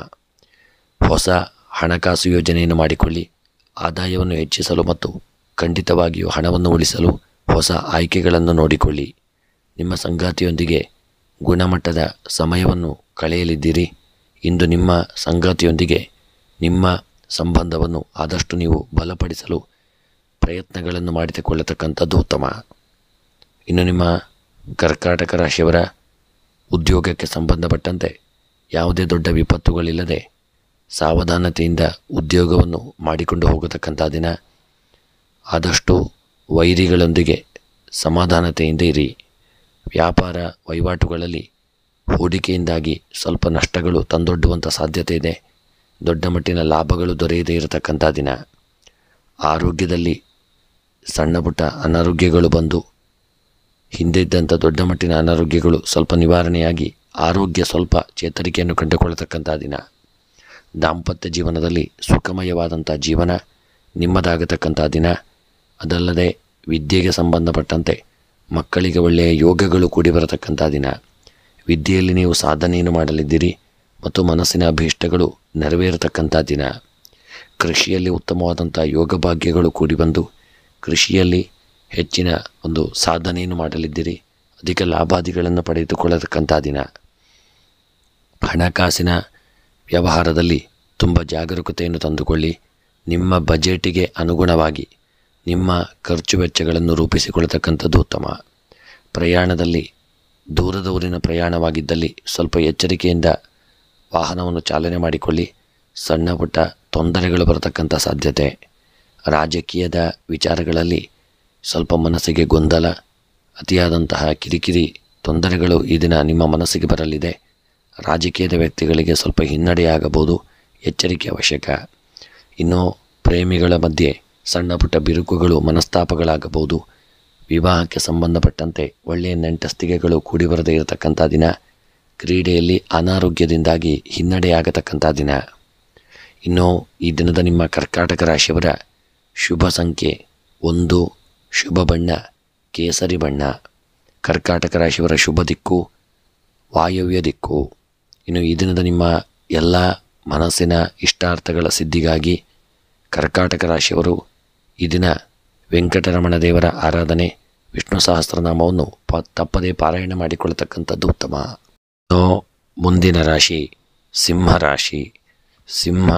ಹೊಸ ಹಣಕಾಸು ಯೋಜನೆಯನ್ನು ಮಾಡಿಕೊಳ್ಳಿ. ಆದಾಯವನ್ನು ಹೆಚ್ಚಿಸಲು ಮತ್ತು ಖಂಡಿತವಾಗಿಯೂ ಹಣವನ್ನು ಉಳಿಸಲು ಹೊಸ ಆಯ್ಕೆಗಳನ್ನು ನೋಡಿಕೊಳ್ಳಿ. ನಿಮ್ಮ ಸಂಗಾತಿಯೊಂದಿಗೆ ಗುಣಮಟ್ಟದ ಸಮಯವನ್ನು ಕಳೆಯಲಿದ್ದೀರಿ. ಇಂದು ನಿಮ್ಮ ಸಂಗಾತಿಯೊಂದಿಗೆ ನಿಮ್ಮ ಸಂಬಂಧವನ್ನು ಆದಷ್ಟು ನೀವು ಬಲಪಡಿಸಲು ಪ್ರಯತ್ನಗಳನ್ನು ಮಾಡಿಕೊಳ್ಳತಕ್ಕಂಥದ್ದು ಉತ್ತಮ. ಇನ್ನು ನಿಮ್ಮ ಕರ್ಕಾಟಕ ರಾಶಿಯವರ ಉದ್ಯೋಗಕ್ಕೆ ಸಂಬಂಧಪಟ್ಟಂತೆ ಯಾವುದೇ ದೊಡ್ಡ ವಿಪತ್ತುಗಳಿಲ್ಲದೆ ಸಾವಧಾನತೆಯಿಂದ ಉದ್ಯೋಗವನ್ನು ಮಾಡಿಕೊಂಡು ಹೋಗತಕ್ಕಂಥ ದಿನ. ಆದಷ್ಟು ವೈರಿಗಳೊಂದಿಗೆ ಸಮಾಧಾನತೆಯಿಂದ ಇರಿ. ವ್ಯಾಪಾರ ವಹಿವಾಟುಗಳಲ್ಲಿ ಹೂಡಿಕೆಯಿಂದಾಗಿ ಸ್ವಲ್ಪ ನಷ್ಟಗಳು ತಂದೊಡ್ಡುವಂಥ ಸಾಧ್ಯತೆ ಇದೆ. ದೊಡ್ಡ ಮಟ್ಟಿನ ಲಾಭಗಳು ದೊರೆಯದೇ ಇರತಕ್ಕಂಥ ದಿನ. ಆರೋಗ್ಯದಲ್ಲಿ ಸಣ್ಣ ಪುಟ್ಟ ಅನಾರೋಗ್ಯಗಳು ಬಂದು ಹಿಂದಿದ್ದಂಥ ದೊಡ್ಡ ಮಟ್ಟಿನ ಅನಾರೋಗ್ಯಗಳು ಸ್ವಲ್ಪ ನಿವಾರಣೆಯಾಗಿ ಆರೋಗ್ಯ ಸ್ವಲ್ಪ ಚೇತರಿಕೆಯನ್ನು ಕಂಡುಕೊಳ್ಳತಕ್ಕಂಥ ದಿನ. ದಾಂಪತ್ಯ ಜೀವನದಲ್ಲಿ ಸುಖಮಯವಾದಂಥ ಜೀವನ ನಿಮ್ಮದಾಗತಕ್ಕಂಥ ದಿನ. ಅದಲ್ಲದೆ ವಿದ್ಯೆಗೆ ಸಂಬಂಧಪಟ್ಟಂತೆ ಮಕ್ಕಳಿಗೆ ಒಳ್ಳೆಯ ಯೋಗಗಳು ಕೂಡಿ ಬರತಕ್ಕಂಥ ದಿನ. ವಿದ್ಯೆಯಲ್ಲಿ ನೀವು ಸಾಧನೆಯನ್ನು ಮಾಡಲಿದ್ದೀರಿ ಮತ್ತು ಮನಸ್ಸಿನ ಅಭೀಷ್ಟಗಳು ನೆರವೇರತಕ್ಕಂಥ ದಿನ. ಕೃಷಿಯಲ್ಲಿ ಉತ್ತಮವಾದಂಥ ಯೋಗ ಭಾಗ್ಯಗಳು ಕೂಡಿ ಬಂದು ಕೃಷಿಯಲ್ಲಿ ಹೆಚ್ಚಿನ ಒಂದು ಸಾಧನೆಯನ್ನು ಮಾಡಲಿದ್ದೀರಿ. ಅಧಿಕ ಲಾಭಾದಿಗಳನ್ನು ಪಡೆದುಕೊಳ್ಳತಕ್ಕಂಥ ದಿನ. ಹಣಕಾಸಿನ ವ್ಯವಹಾರದಲ್ಲಿ ತುಂಬ ಜಾಗರೂಕತೆಯನ್ನು ತಂದುಕೊಳ್ಳಿ. ನಿಮ್ಮ ಬಜೆಟಿಗೆ ಅನುಗುಣವಾಗಿ ನಿಮ್ಮ ಖರ್ಚು ವೆಚ್ಚಗಳನ್ನು ರೂಪಿಸಿಕೊಳ್ಳತಕ್ಕಂಥದ್ದು ಉತ್ತಮ. ಪ್ರಯಾಣದಲ್ಲಿ ದೂರದ ಊರಿನ ಪ್ರಯಾಣವಾಗಿದ್ದಲ್ಲಿ ಸ್ವಲ್ಪ ಎಚ್ಚರಿಕೆಯಿಂದ ವಾಹನವನ್ನು ಚಾಲನೆ ಮಾಡಿಕೊಳ್ಳಿ. ಸಣ್ಣ ಪುಟ್ಟ ತೊಂದರೆಗಳು ಬರತಕ್ಕಂಥ ಸಾಧ್ಯತೆ. ರಾಜಕೀಯದ ವಿಚಾರಗಳಲ್ಲಿ ಸ್ವಲ್ಪ ಮನಸ್ಸಿಗೆ ಗೊಂದಲ, ಅತಿಯಾದಂತಹ ಕಿರಿಕಿರಿ ತೊಂದರೆಗಳು ಈ ದಿನ ನಿಮ್ಮ ಮನಸ್ಸಿಗೆ ಬರಲಿದೆ. ರಾಜಕೀಯದ ವ್ಯಕ್ತಿಗಳಿಗೆ ಸ್ವಲ್ಪ ಹಿನ್ನಡೆಯಾಗಬಹುದು, ಎಚ್ಚರಿಕೆ ಅವಶ್ಯಕ. ಇನ್ನು ಪ್ರೇಮಿಗಳ ಮಧ್ಯೆ ಸಣ್ಣ ಪುಟ್ಟ ಬಿರುಕುಗಳು, ಮನಸ್ತಾಪಗಳಾಗಬಹುದು. ವಿವಾಹಕ್ಕೆ ಸಂಬಂಧಪಟ್ಟಂತೆ ಒಳ್ಳೆಯ ನೆಂಟಸ್ತಿಗೆಗಳು ಕೂಡಿ ಬರದೇ ಇರತಕ್ಕಂಥ ದಿನ. ಕ್ರೀಡೆಯಲ್ಲಿ ಅನಾರೋಗ್ಯದಿಂದಾಗಿ ಹಿನ್ನಡೆಯಾಗತಕ್ಕಂಥ ದಿನ. ಇನ್ನು ಈ ದಿನದ ನಿಮ್ಮ ಕರ್ಕಾಟಕ ರಾಶಿಯವರ ಶುಭ ಸಂಖ್ಯೆ 1, ಶುಭ ಬಣ್ಣ ಕೇಸರಿ ಬಣ್ಣ. ಕರ್ಕಾಟಕ ರಾಶಿಯವರ ಶುಭ ದಿಕ್ಕು ವಾಯವ್ಯ ದಿಕ್ಕು. ಇನ್ನು ಈ ದಿನದ ನಿಮ್ಮ ಎಲ್ಲ ಮನಸ್ಸಿನ ಇಷ್ಟಾರ್ಥಗಳ ಸಿದ್ಧಿಗಾಗಿ ಕರ್ಕಾಟಕ ರಾಶಿಯವರು ಈ ದಿನ ವೆಂಕಟರಮಣ ದೇವರ ಆರಾಧನೆ, ವಿಷ್ಣು ಸಹಸ್ರನಾಮವನ್ನು ತಪ್ಪದೇ ಪಾರಾಯಣ ಮಾಡಿಕೊಳ್ಳತಕ್ಕಂಥದ್ದು ಉತ್ತಮ. ಮುಂದಿನ ರಾಶಿ ಸಿಂಹ ರಾಶಿ. ಸಿಂಹ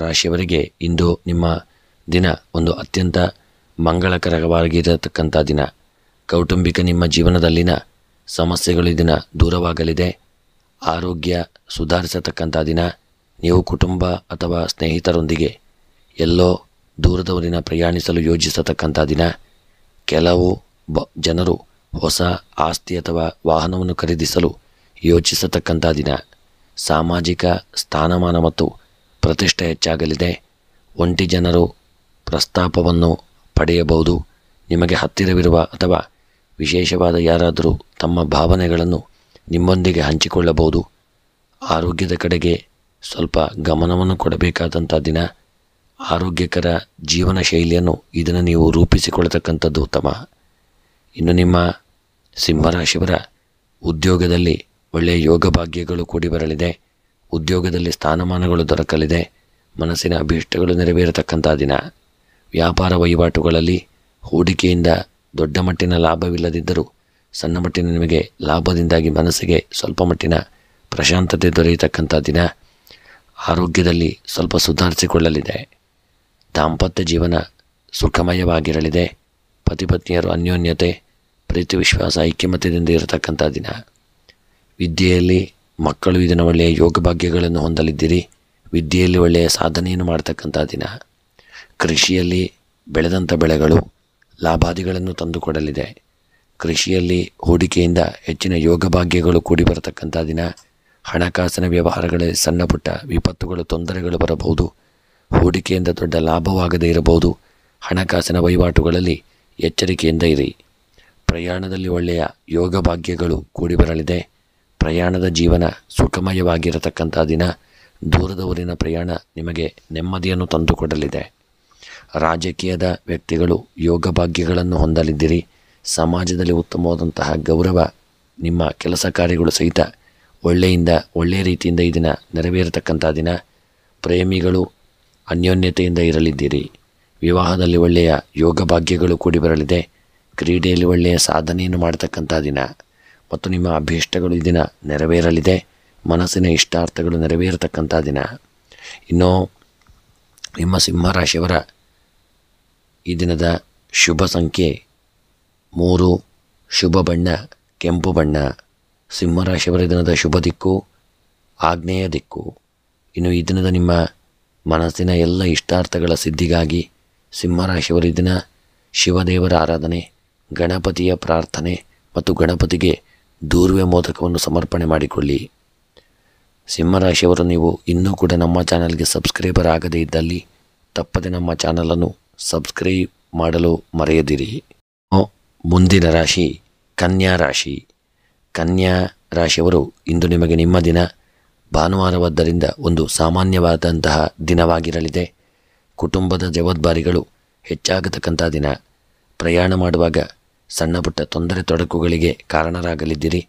ರಾಶಿಯವರಿಗೆ ಇಂದು ನಿಮ್ಮ ದಿನ ಒಂದು ಅತ್ಯಂತ ಮಂಗಳಕರವಾಗಿರತಕ್ಕಂಥ ದಿನ. ಕೌಟುಂಬಿಕ ನಿಮ್ಮ ಜೀವನದಲ್ಲಿನ ಸಮಸ್ಯೆಗಳು ಈ ದಿನ ದೂರವಾಗಲಿದೆ. ಆರೋಗ್ಯ ಸುಧಾರಿಸತಕ್ಕಂಥ ದಿನ. ನೀವು ಕುಟುಂಬ ಅಥವಾ ಸ್ನೇಹಿತರೊಂದಿಗೆ ಎಲ್ಲೋ ದೂರದವರಿನ ಪ್ರಯಾಣಿಸಲು ಯೋಜಿಸತಕ್ಕಂಥ ದಿನ. ಕೆಲವು ಜನರು ಹೊಸ ಆಸ್ತಿ ಅಥವಾ ವಾಹನವನ್ನು ಖರೀದಿಸಲು ಯೋಚಿಸತಕ್ಕಂಥ ದಿನ. ಸಾಮಾಜಿಕ ಸ್ಥಾನಮಾನ ಮತ್ತು ಪ್ರತಿಷ್ಠೆ ಹೆಚ್ಚಾಗಲಿದೆ. ಒಂಟಿ ಜನರು ಪ್ರಸ್ತಾಪವನ್ನು ಪಡೆಯಬಹುದು. ನಿಮಗೆ ಹತ್ತಿರವಿರುವ ಅಥವಾ ವಿಶೇಷವಾದ ಯಾರಾದರೂ ತಮ್ಮ ಭಾವನೆಗಳನ್ನು ನಿಮ್ಮೊಂದಿಗೆ ಹಂಚಿಕೊಳ್ಳಬಹುದು. ಆರೋಗ್ಯದ ಕಡೆಗೆ ಸ್ವಲ್ಪ ಗಮನವನ್ನು ಕೊಡಬೇಕಾದಂಥ ದಿನ. ಆರೋಗ್ಯಕರ ಜೀವನ ಶೈಲಿಯನ್ನು ಇದನ್ನು ನೀವು ರೂಪಿಸಿಕೊಳ್ಳತಕ್ಕಂಥದ್ದು ಉತ್ತಮ. ಇನ್ನು ನಿಮ್ಮ ಸಿಂಹರಾಶಿಯವರ ಉದ್ಯೋಗದಲ್ಲಿ ಒಳ್ಳೆಯ ಯೋಗ ಭಾಗ್ಯಗಳು ಕೂಡಿ ಬರಲಿದೆ. ಉದ್ಯೋಗದಲ್ಲಿ ಸ್ಥಾನಮಾನಗಳು ದೊರಕಲಿದೆ. ಮನಸ್ಸಿನ ಅಭೀಷ್ಟಗಳು ನೆರವೇರತಕ್ಕಂಥ ದಿನ. ವ್ಯಾಪಾರ ವಹಿವಾಟುಗಳಲ್ಲಿ ಹೂಡಿಕೆಯಿಂದ ದೊಡ್ಡ ಮಟ್ಟಿನ ಲಾಭವಿಲ್ಲದಿದ್ದರೂ ಸಣ್ಣ ಮಟ್ಟಿನ ನಿಮಗೆ ಲಾಭದಿಂದಾಗಿ ಮನಸ್ಸಿಗೆ ಸ್ವಲ್ಪ ಮಟ್ಟಿನ ಪ್ರಶಾಂತತೆ ದೊರೆಯತಕ್ಕಂಥ ದಿನ. ಆರೋಗ್ಯದಲ್ಲಿ ಸ್ವಲ್ಪ ಸುಧಾರಿಸಿಕೊಳ್ಳಲಿದೆ. ದಾಂಪತ್ಯ ಜೀವನ ಸುಖಮಯವಾಗಿರಲಿದೆ. ಪತಿಪತ್ನಿಯರು ಅನ್ಯೋನ್ಯತೆ, ಪ್ರೀತಿ, ವಿಶ್ವಾಸ, ಐಕ್ಯಮತ್ಯದಿಂದ ಇರತಕ್ಕಂಥ ದಿನ. ವಿದ್ಯೆಯಲ್ಲಿ ಮಕ್ಕಳು ಇದನ್ನು ಒಳ್ಳೆಯ ಯೋಗ ಭಾಗ್ಯಗಳನ್ನು ಹೊಂದಲಿದ್ದೀರಿ. ವಿದ್ಯೆಯಲ್ಲಿ ಒಳ್ಳೆಯ ಸಾಧನೆಯನ್ನು ಮಾಡ್ತಕ್ಕಂಥ ದಿನ. ಕೃಷಿಯಲ್ಲಿ ಬೆಳೆದಂಥ ಬೆಳೆಗಳು ಲಾಭಾದಿಗಳನ್ನು ತಂದುಕೊಡಲಿದೆ. ಕೃಷಿಯಲ್ಲಿ ಹೂಡಿಕೆಯಿಂದ ಹೆಚ್ಚಿನ ಯೋಗ ಭಾಗ್ಯಗಳು ಕೂಡಿ ಬರತಕ್ಕಂಥ ದಿನ. ಹಣಕಾಸಿನ ವ್ಯವಹಾರಗಳಲ್ಲಿ ಸಣ್ಣ ಪುಟ್ಟ ವಿಪತ್ತುಗಳು, ತೊಂದರೆಗಳು ಬರಬಹುದು. ಹೂಡಿಕೆಯಿಂದ ದೊಡ್ಡ ಲಾಭವಾಗದೇ ಇರಬಹುದು. ಹಣಕಾಸಿನ ವಹಿವಾಟುಗಳಲ್ಲಿ ಎಚ್ಚರಿಕೆಯಿಂದ ಇರಿ. ಪ್ರಯಾಣದಲ್ಲಿ ಒಳ್ಳೆಯ ಯೋಗ ಭಾಗ್ಯಗಳು ಕೂಡಿ ಬರಲಿದೆ. ಪ್ರಯಾಣದ ಜೀವನ ಸುಖಮಯವಾಗಿರತಕ್ಕಂಥ ದಿನ. ದೂರದ ಊರಿನ ಪ್ರಯಾಣ ನಿಮಗೆ ನೆಮ್ಮದಿಯನ್ನು ತಂದುಕೊಡಲಿದೆ. ರಾಜಕೀಯದ ವ್ಯಕ್ತಿಗಳು ಯೋಗ ಭಾಗ್ಯಗಳನ್ನು ಹೊಂದಲಿದ್ದೀರಿ. ಸಮಾಜದಲ್ಲಿ ಉತ್ತಮವಾದಂತಹ ಗೌರವ ನಿಮ್ಮ ಕೆಲಸ ಕಾರ್ಯಗಳು ಸಹಿತ ಒಳ್ಳೆಯ ರೀತಿಯಿಂದ ಈ ದಿನ ನೆರವೇರತಕ್ಕಂಥ ದಿನ. ಪ್ರೇಮಿಗಳು ಅನ್ಯೋನ್ಯತೆಯಿಂದ ಇರಲಿದ್ದೀರಿ. ವಿವಾಹದಲ್ಲಿ ಒಳ್ಳೆಯ ಯೋಗ ಭಾಗ್ಯಗಳು ಕೂಡಿ ಬರಲಿದೆ. ಕ್ರೀಡೆಯಲ್ಲಿ ಒಳ್ಳೆಯ ಸಾಧನೆಯನ್ನು ಮಾಡತಕ್ಕಂಥ ದಿನ ಮತ್ತು ನಿಮ್ಮ ಅಭೀಷ್ಟಗಳು ಈ ದಿನ ನೆರವೇರಲಿದೆ. ಮನಸ್ಸಿನ ಇಷ್ಟಾರ್ಥಗಳು ನೆರವೇರತಕ್ಕಂಥ ದಿನ. ಇನ್ನು ನಿಮ್ಮ ಸಿಂಹರಾಶಿಯವರ ಈ ದಿನದ ಶುಭ ಸಂಖ್ಯೆ 3, ಶುಭ ಬಣ್ಣ ಕೆಂಪು ಬಣ್ಣ. ಸಿಂಹರಾಶಿಯವರ ದಿನದ ಶುಭ ದಿಕ್ಕು ಆಗ್ನೇಯ ದಿಕ್ಕು. ಇನ್ನು ಈ ದಿನದ ನಿಮ್ಮ ಮನಸ್ಸಿನ ಎಲ್ಲ ಇಷ್ಟಾರ್ಥಗಳ ಸಿದ್ಧಿಗಾಗಿ ಸಿಂಹರಾಶಿಯವರ ಈ ದಿನ ಶಿವದೇವರ ಆರಾಧನೆ, ಗಣಪತಿಯ ಪ್ರಾರ್ಥನೆ ಮತ್ತು ಗಣಪತಿಗೆ ದೂರ್ವೆ ಮೋದಕವನ್ನು ಸಮರ್ಪಣೆ ಮಾಡಿಕೊಳ್ಳಿ. ಸಿಂಹರಾಶಿಯವರು ನೀವು ಇನ್ನೂ ಕೂಡ ನಮ್ಮ ಚಾನಲ್ಗೆ ಸಬ್ಸ್ಕ್ರೈಬರ್ ಆಗದೇ ಇದ್ದಲ್ಲಿ ತಪ್ಪದೆ ನಮ್ಮ ಚಾನಲನ್ನು ಸಬ್ಸ್ಕ್ರೈಬ್ ಮಾಡಲು ಮರೆಯದಿರಿ. ಮುಂದಿನ ರಾಶಿ ಕನ್ಯಾ ರಾಶಿ. ಕನ್ಯಾ ರಾಶಿಯವರು ಇಂದು ನಿಮಗೆ ನಿಮ್ಮ ದಿನ ಭಾನುವಾರವಾದ್ದರಿಂದ ಒಂದು ಸಾಮಾನ್ಯವಾದಂತಹ ದಿನವಾಗಿರಲಿದೆ. ಕುಟುಂಬದ ಜವಾಬ್ದಾರಿಗಳು ಹೆಚ್ಚಾಗತಕ್ಕಂಥ ದಿನ. ಪ್ರಯಾಣ ಮಾಡುವಾಗ ಸಣ್ಣ ಪುಟ್ಟ ತೊಂದರೆ ತೊಡಕುಗಳಿಗೆ ಕಾರಣರಾಗಲಿದ್ದೀರಿ.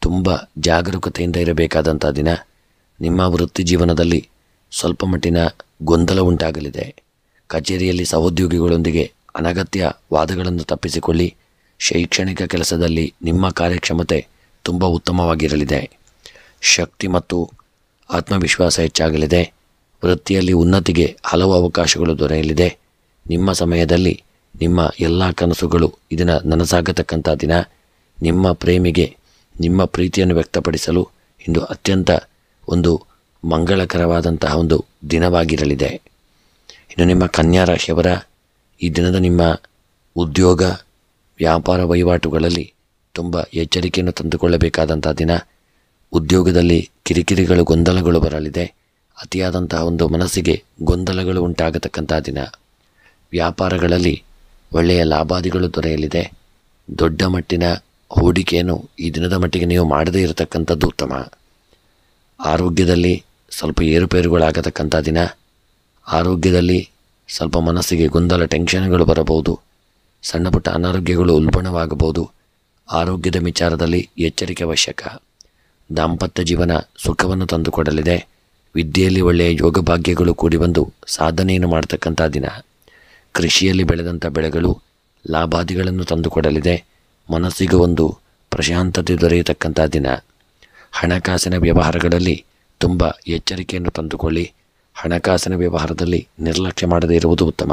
ತುಂಬ ಜಾಗರೂಕತೆಯಿಂದ ಇರಬೇಕಾದಂಥ ದಿನ. ನಿಮ್ಮ ವೃತ್ತಿ ಜೀವನದಲ್ಲಿ ಸ್ವಲ್ಪ ಮಟ್ಟಿನ ಗೊಂದಲ ಉಂಟಾಗಲಿದೆ. ಕಚೇರಿಯಲ್ಲಿ ಸಹೋದ್ಯೋಗಿಗಳೊಂದಿಗೆ ಅನಗತ್ಯ ವಾದಗಳನ್ನು ಶೈಕ್ಷಣಿಕ ಕೆಲಸದಲ್ಲಿ ನಿಮ್ಮ ಕಾರ್ಯಕ್ಷಮತೆ ತುಂಬ ಉತ್ತಮವಾಗಿರಲಿದೆ. ಶಕ್ತಿ ಮತ್ತು ಆತ್ಮವಿಶ್ವಾಸ ಹೆಚ್ಚಾಗಲಿದೆ. ವೃತ್ತಿಯಲ್ಲಿ ಉನ್ನತಿಗೆ ಹಲವು ಅವಕಾಶಗಳು ದೊರೆಯಲಿದೆ. ನಿಮ್ಮ ಸಮಯದಲ್ಲಿ ನಿಮ್ಮ ಎಲ್ಲ ಕನಸುಗಳು ಇದನ್ನು ನನಸಾಗತಕ್ಕಂಥ ದಿನ. ನಿಮ್ಮ ಪ್ರೇಮಿಗೆ ನಿಮ್ಮ ಪ್ರೀತಿಯನ್ನು ವ್ಯಕ್ತಪಡಿಸಲು ಇಂದು ಅತ್ಯಂತ ಒಂದು ಮಂಗಳಕರವಾದಂತಹ ಒಂದು ದಿನವಾಗಿರಲಿದೆ. ಇನ್ನು ನಿಮ್ಮ ಕನ್ಯಾ ರಾಶಿಯವರ ಈ ದಿನದ ನಿಮ್ಮ ಉದ್ಯೋಗ ವ್ಯಾಪಾರ ವಹಿವಾಟುಗಳಲ್ಲಿ ತುಂಬ ಎಚ್ಚರಿಕೆಯನ್ನು ತಂದುಕೊಳ್ಳಬೇಕಾದಂಥ ದಿನ. ಉದ್ಯೋಗದಲ್ಲಿ ಕಿರಿಕಿರಿಗಳು ಗೊಂದಲಗಳು ಬರಲಿದೆ. ಅತಿಯಾದಂತಹ ಒಂದು ಮನಸ್ಸಿಗೆ ಗೊಂದಲಗಳು ಉಂಟಾಗತಕ್ಕಂಥ ದಿನ. ವ್ಯಾಪಾರಗಳಲ್ಲಿ ಒಳ್ಳೆಯ ಲಾಭಾದಿಗಳು ದೊರೆಯಲಿದೆ. ದೊಡ್ಡ ಮಟ್ಟಿನ ಹೂಡಿಕೆಯನ್ನು ಈ ದಿನದ ಮಟ್ಟಿಗೆ ನೀವು ಮಾಡದೇ ಇರತಕ್ಕಂಥದ್ದು ಉತ್ತಮ. ಆರೋಗ್ಯದಲ್ಲಿ ಸ್ವಲ್ಪ ಏರುಪೇರುಗಳಾಗತಕ್ಕಂಥ ದಿನ. ಆರೋಗ್ಯದಲ್ಲಿ ಸ್ವಲ್ಪ ಮನಸ್ಸಿಗೆ ಗೊಂದಲ ಟೆನ್ಷನ್ಗಳು ಬರಬಹುದು. ಸಣ್ಣ ಪುಟ್ಟ ಅನಾರೋಗ್ಯಗಳು ಉಲ್ಬಣವಾಗಬಹುದು. ಆರೋಗ್ಯದ ವಿಚಾರದಲ್ಲಿ ಎಚ್ಚರಿಕೆ ಅವಶ್ಯಕ. ದಾಂಪತ್ಯ ಜೀವನ ಸುಖವನ್ನು ತಂದುಕೊಡಲಿದೆ. ವಿದ್ಯೆಯಲ್ಲಿ ಒಳ್ಳೆಯ ಯೋಗ ಭಾಗ್ಯಗಳು ಕೂಡಿ ಬಂದು ಸಾಧನೆಯನ್ನು ಮಾಡತಕ್ಕಂಥ ದಿನ. ಕೃಷಿಯಲ್ಲಿ ಬೆಳೆದಂಥ ಬೆಳೆಗಳು ಲಾಭಾದಿಗಳನ್ನು ತಂದುಕೊಡಲಿದೆ. ಮನಸ್ಸಿಗೆ ಒಂದು ಪ್ರಶಾಂತತೆ ದೊರೆಯತಕ್ಕಂಥ ದಿನ. ಹಣಕಾಸಿನ ವ್ಯವಹಾರಗಳಲ್ಲಿ ತುಂಬ ಎಚ್ಚರಿಕೆಯನ್ನು ತಂದುಕೊಳ್ಳಿ. ಹಣಕಾಸಿನ ವ್ಯವಹಾರದಲ್ಲಿ ನಿರ್ಲಕ್ಷ್ಯ ಮಾಡದೇ ಇರುವುದು ಉತ್ತಮ.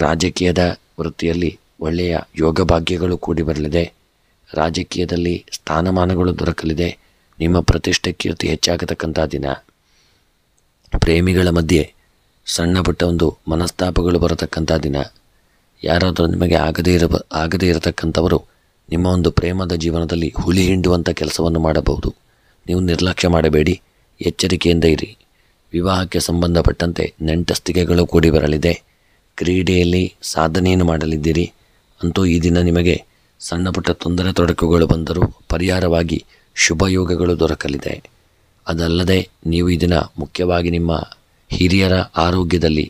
ರಾಜಕೀಯದ ವೃತ್ತಿಯಲ್ಲಿ ಒಳ್ಳೆಯ ಯೋಗ ಭಾಗ್ಯಗಳು ಕೂಡಿ ಬರಲಿದೆ. ರಾಜಕೀಯದಲ್ಲಿ ಸ್ಥಾನಮಾನಗಳು ದೊರಕಲಿದೆ. ನಿಮ್ಮ ಪ್ರತಿಷ್ಠೆ ಕೀರ್ತಿ ಹೆಚ್ಚಾಗತಕ್ಕಂಥ ದಿನ. ಪ್ರೇಮಿಗಳ ಮಧ್ಯೆ ಸಣ್ಣ ಪುಟ್ಟ ಒಂದು ಮನಸ್ತಾಪಗಳು ಬರತಕ್ಕಂಥ ದಿನ. ಯಾರಾದರೂ ನಿಮಗೆ ಆಗದೇ ಇರತಕ್ಕಂಥವರು ನಿಮ್ಮ ಒಂದು ಪ್ರೇಮದ ಜೀವನದಲ್ಲಿ ಹುಳಿ ಹಿಂಡುವಂಥ ಕೆಲಸವನ್ನು ಮಾಡಬಹುದು. ನೀವು ನಿರ್ಲಕ್ಷ್ಯ ಮಾಡಬೇಡಿ, ಎಚ್ಚರಿಕೆಯಿಂದ ಇರಿ. ವಿವಾಹಕ್ಕೆ ಸಂಬಂಧಪಟ್ಟಂತೆ ನೆಂಟಸ್ತಿಕೆಗಳು ಕೂಡಿ ಬರಲಿದೆ. ಕ್ರೀಡೆಯಲ್ಲಿ ಸಾಧನೆಯನ್ನು ಮಾಡಲಿದ್ದೀರಿ. ಅಂತೂ ಈ ದಿನ ನಿಮಗೆ ಸಣ್ಣ ಪುಟ್ಟ ತೊಂದರೆ ತೊಡಕುಗಳು ಬಂದರೂ ಪರಿಹಾರವಾಗಿ ಶುಭಯೋಗಗಳು ದೊರಕಲಿದೆ. ಅದಲ್ಲದೆ ನೀವು ಈ ದಿನ ಮುಖ್ಯವಾಗಿ ನಿಮ್ಮ ಹಿರಿಯರ ಆರೋಗ್ಯದಲ್ಲಿ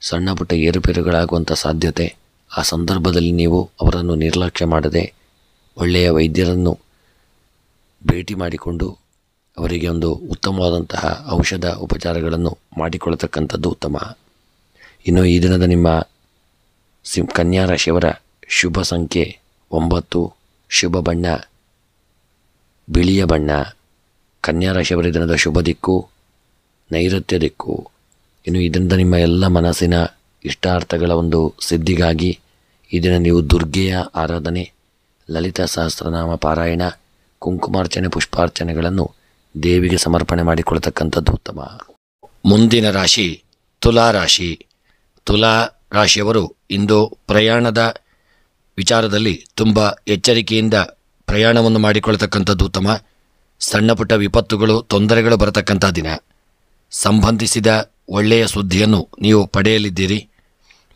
ಸಣ್ಣ ಪುಟ್ಟ ಏರುಪೇರುಗಳಾಗುವಂಥ ಸಾಧ್ಯತೆ. ಆ ಸಂದರ್ಭದಲ್ಲಿ ನೀವು ಅವರನ್ನು ನಿರ್ಲಕ್ಷ್ಯ ಮಾಡದೆ ಒಳ್ಳೆಯ ವೈದ್ಯರನ್ನು ಭೇಟಿ ಮಾಡಿಕೊಂಡು ಅವರಿಗೆ ಒಂದು ಉತ್ತಮವಾದಂತಹ ಔಷಧ ಉಪಚಾರಗಳನ್ನು ಮಾಡಿಕೊಳ್ಳತಕ್ಕಂಥದ್ದು ಉತ್ತಮ. ಇನ್ನು ಈ ದಿನದ ನಿಮ್ಮ ಕನ್ಯಾ ರಾಶಿಯವರ ಶುಭ ಸಂಖ್ಯೆ 9, ಶುಭ ಬಣ್ಣ ಬಿಳಿಯ ಬಣ್ಣ. ಕನ್ಯಾ ರಾಶಿಯವರ ದಿನದ ಶುಭ ದಿಕ್ಕು ನೈಋತ್ಯ ದಿಕ್ಕು. ಇನ್ನು ಇದರಿಂದ ನಿಮ್ಮ ಎಲ್ಲ ಮನಸ್ಸಿನ ಇಷ್ಟಾರ್ಥಗಳ ಒಂದು ಸಿದ್ಧಿಗಾಗಿ ಈ ದಿನ ನೀವು ದುರ್ಗೆಯ ಆರಾಧನೆ, ಲಲಿತಾ ಸಹಸ್ರನಾಮ ಪಾರಾಯಣ, ಕುಂಕುಮಾರ್ಚನೆ, ಪುಷ್ಪಾರ್ಚನೆಗಳನ್ನು ದೇವಿಗೆ ಸಮರ್ಪಣೆ ಮಾಡಿಕೊಳ್ತಕ್ಕಂಥದ್ದು ಉತ್ತಮ. ಮುಂದಿನ ರಾಶಿ ತುಲಾ ರಾಶಿ. ತುಲಾ ರಾಶಿಯವರು ಇಂದು ಪ್ರಯಾಣದ ವಿಚಾರದಲ್ಲಿ ತುಂಬ ಎಚ್ಚರಿಕೆಯಿಂದ ಪ್ರಯಾಣವನ್ನು ಮಾಡಿಕೊಳ್ತಕ್ಕಂಥದ್ದು ಉತ್ತಮ. ಸಣ್ಣ ಪುಟ್ಟ ವಿಪತ್ತುಗಳು ತೊಂದರೆಗಳು ಬರತಕ್ಕಂಥ ದಿನ. ಸಂಬಂಧಿಸಿದ ಒಳ್ಳೆಯ ಸುದ್ದಿಯನ್ನು ನೀವು ಪಡೆಯಲಿದ್ದೀರಿ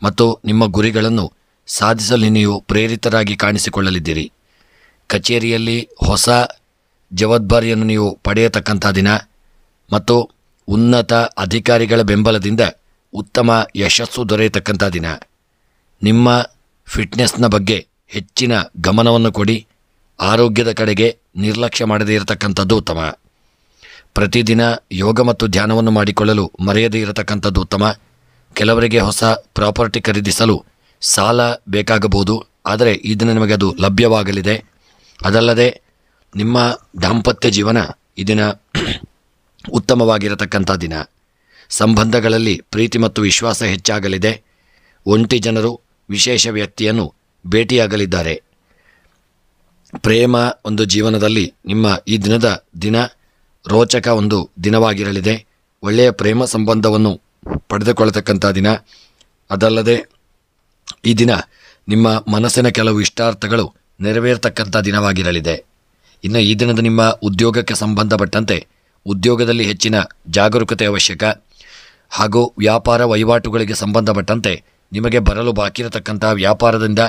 ಮತ್ತು ನಿಮ್ಮ ಗುರಿಗಳನ್ನು ಸಾಧಿಸಲು ನೀವು ಪ್ರೇರಿತರಾಗಿ ಕಾಣಿಸಿಕೊಳ್ಳಲಿದ್ದೀರಿ. ಕಚೇರಿಯಲ್ಲಿ ಹೊಸ ಜವಾಬ್ದಾರಿಯನ್ನು ನೀವು ಪಡೆಯತಕ್ಕಂಥ ದಿನ ಮತ್ತು ಉನ್ನತ ಅಧಿಕಾರಿಗಳ ಬೆಂಬಲದಿಂದ ಉತ್ತಮ ಯಶಸ್ಸು ದೊರೆಯತಕ್ಕಂಥ ದಿನ. ನಿಮ್ಮ ಫಿಟ್ನೆಸ್ನ ಬಗ್ಗೆ ಹೆಚ್ಚಿನ ಗಮನವನ್ನು ಕೊಡಿ. ಆರೋಗ್ಯದ ಕಡೆಗೆ ನಿರ್ಲಕ್ಷ್ಯ ಮಾಡದೇ ಇರತಕ್ಕಂಥದ್ದು ಉತ್ತಮ. ಪ್ರತಿದಿನ ಯೋಗ ಮತ್ತು ಧ್ಯಾನವನ್ನು ಮಾಡಿಕೊಳ್ಳಲು ಮರೆಯದೇ ಇರತಕ್ಕಂಥದ್ದು ಉತ್ತಮ. ಕೆಲವರಿಗೆ ಹೊಸ ಪ್ರಾಪರ್ಟಿ ಖರೀದಿಸಲು ಸಾಲ ಬೇಕಾಗಬಹುದು, ಆದರೆ ಈ ದಿನ ನಿಮಗೆ ಅದು ಲಭ್ಯವಾಗಲಿದೆ. ಅದಲ್ಲದೆ ನಿಮ್ಮ ದಾಂಪತ್ಯ ಜೀವನ ಈ ದಿನ ಉತ್ತಮವಾಗಿರತಕ್ಕಂಥ ದಿನ. ಸಂಬಂಧಗಳಲ್ಲಿ ಪ್ರೀತಿ ಮತ್ತು ವಿಶ್ವಾಸ ಹೆಚ್ಚಾಗಲಿದೆ. ಒಂಟಿ ಜನರು ವಿಶೇಷ ವ್ಯಕ್ತಿಯನ್ನು ಭೇಟಿಯಾಗಲಿದ್ದಾರೆ. ಪ್ರೇಮ ಒಂದು ಜೀವನದಲ್ಲಿ ನಿಮ್ಮ ಈ ದಿನದ ದಿನ ರೋಚಕ ಒಂದು ದಿನವಾಗಿರಲಿದೆ. ಒಳ್ಳೆಯ ಪ್ರೇಮ ಸಂಬಂಧವನ್ನು ಪಡೆದುಕೊಳ್ಳತಕ್ಕಂಥ ದಿನ. ಅದಲ್ಲದೆ ಈ ದಿನ ನಿಮ್ಮ ಮನಸ್ಸಿನ ಕೆಲವು ಇಷ್ಟಾರ್ಥಗಳು ನೆರವೇರತಕ್ಕಂಥ ದಿನವಾಗಿರಲಿದೆ. ಇನ್ನು ಈ ದಿನದ ನಿಮ್ಮ ಉದ್ಯೋಗಕ್ಕೆ ಸಂಬಂಧಪಟ್ಟಂತೆ ಉದ್ಯೋಗದಲ್ಲಿ ಹೆಚ್ಚಿನ ಜಾಗರೂಕತೆ ಅವಶ್ಯಕ. ಹಾಗೂ ವ್ಯಾಪಾರ ವಹಿವಾಟುಗಳಿಗೆ ಸಂಬಂಧಪಟ್ಟಂತೆ ನಿಮಗೆ ಬರಲು ಬಾಕಿ ಇರತಕ್ಕಂಥ ವ್ಯಾಪಾರದಿಂದ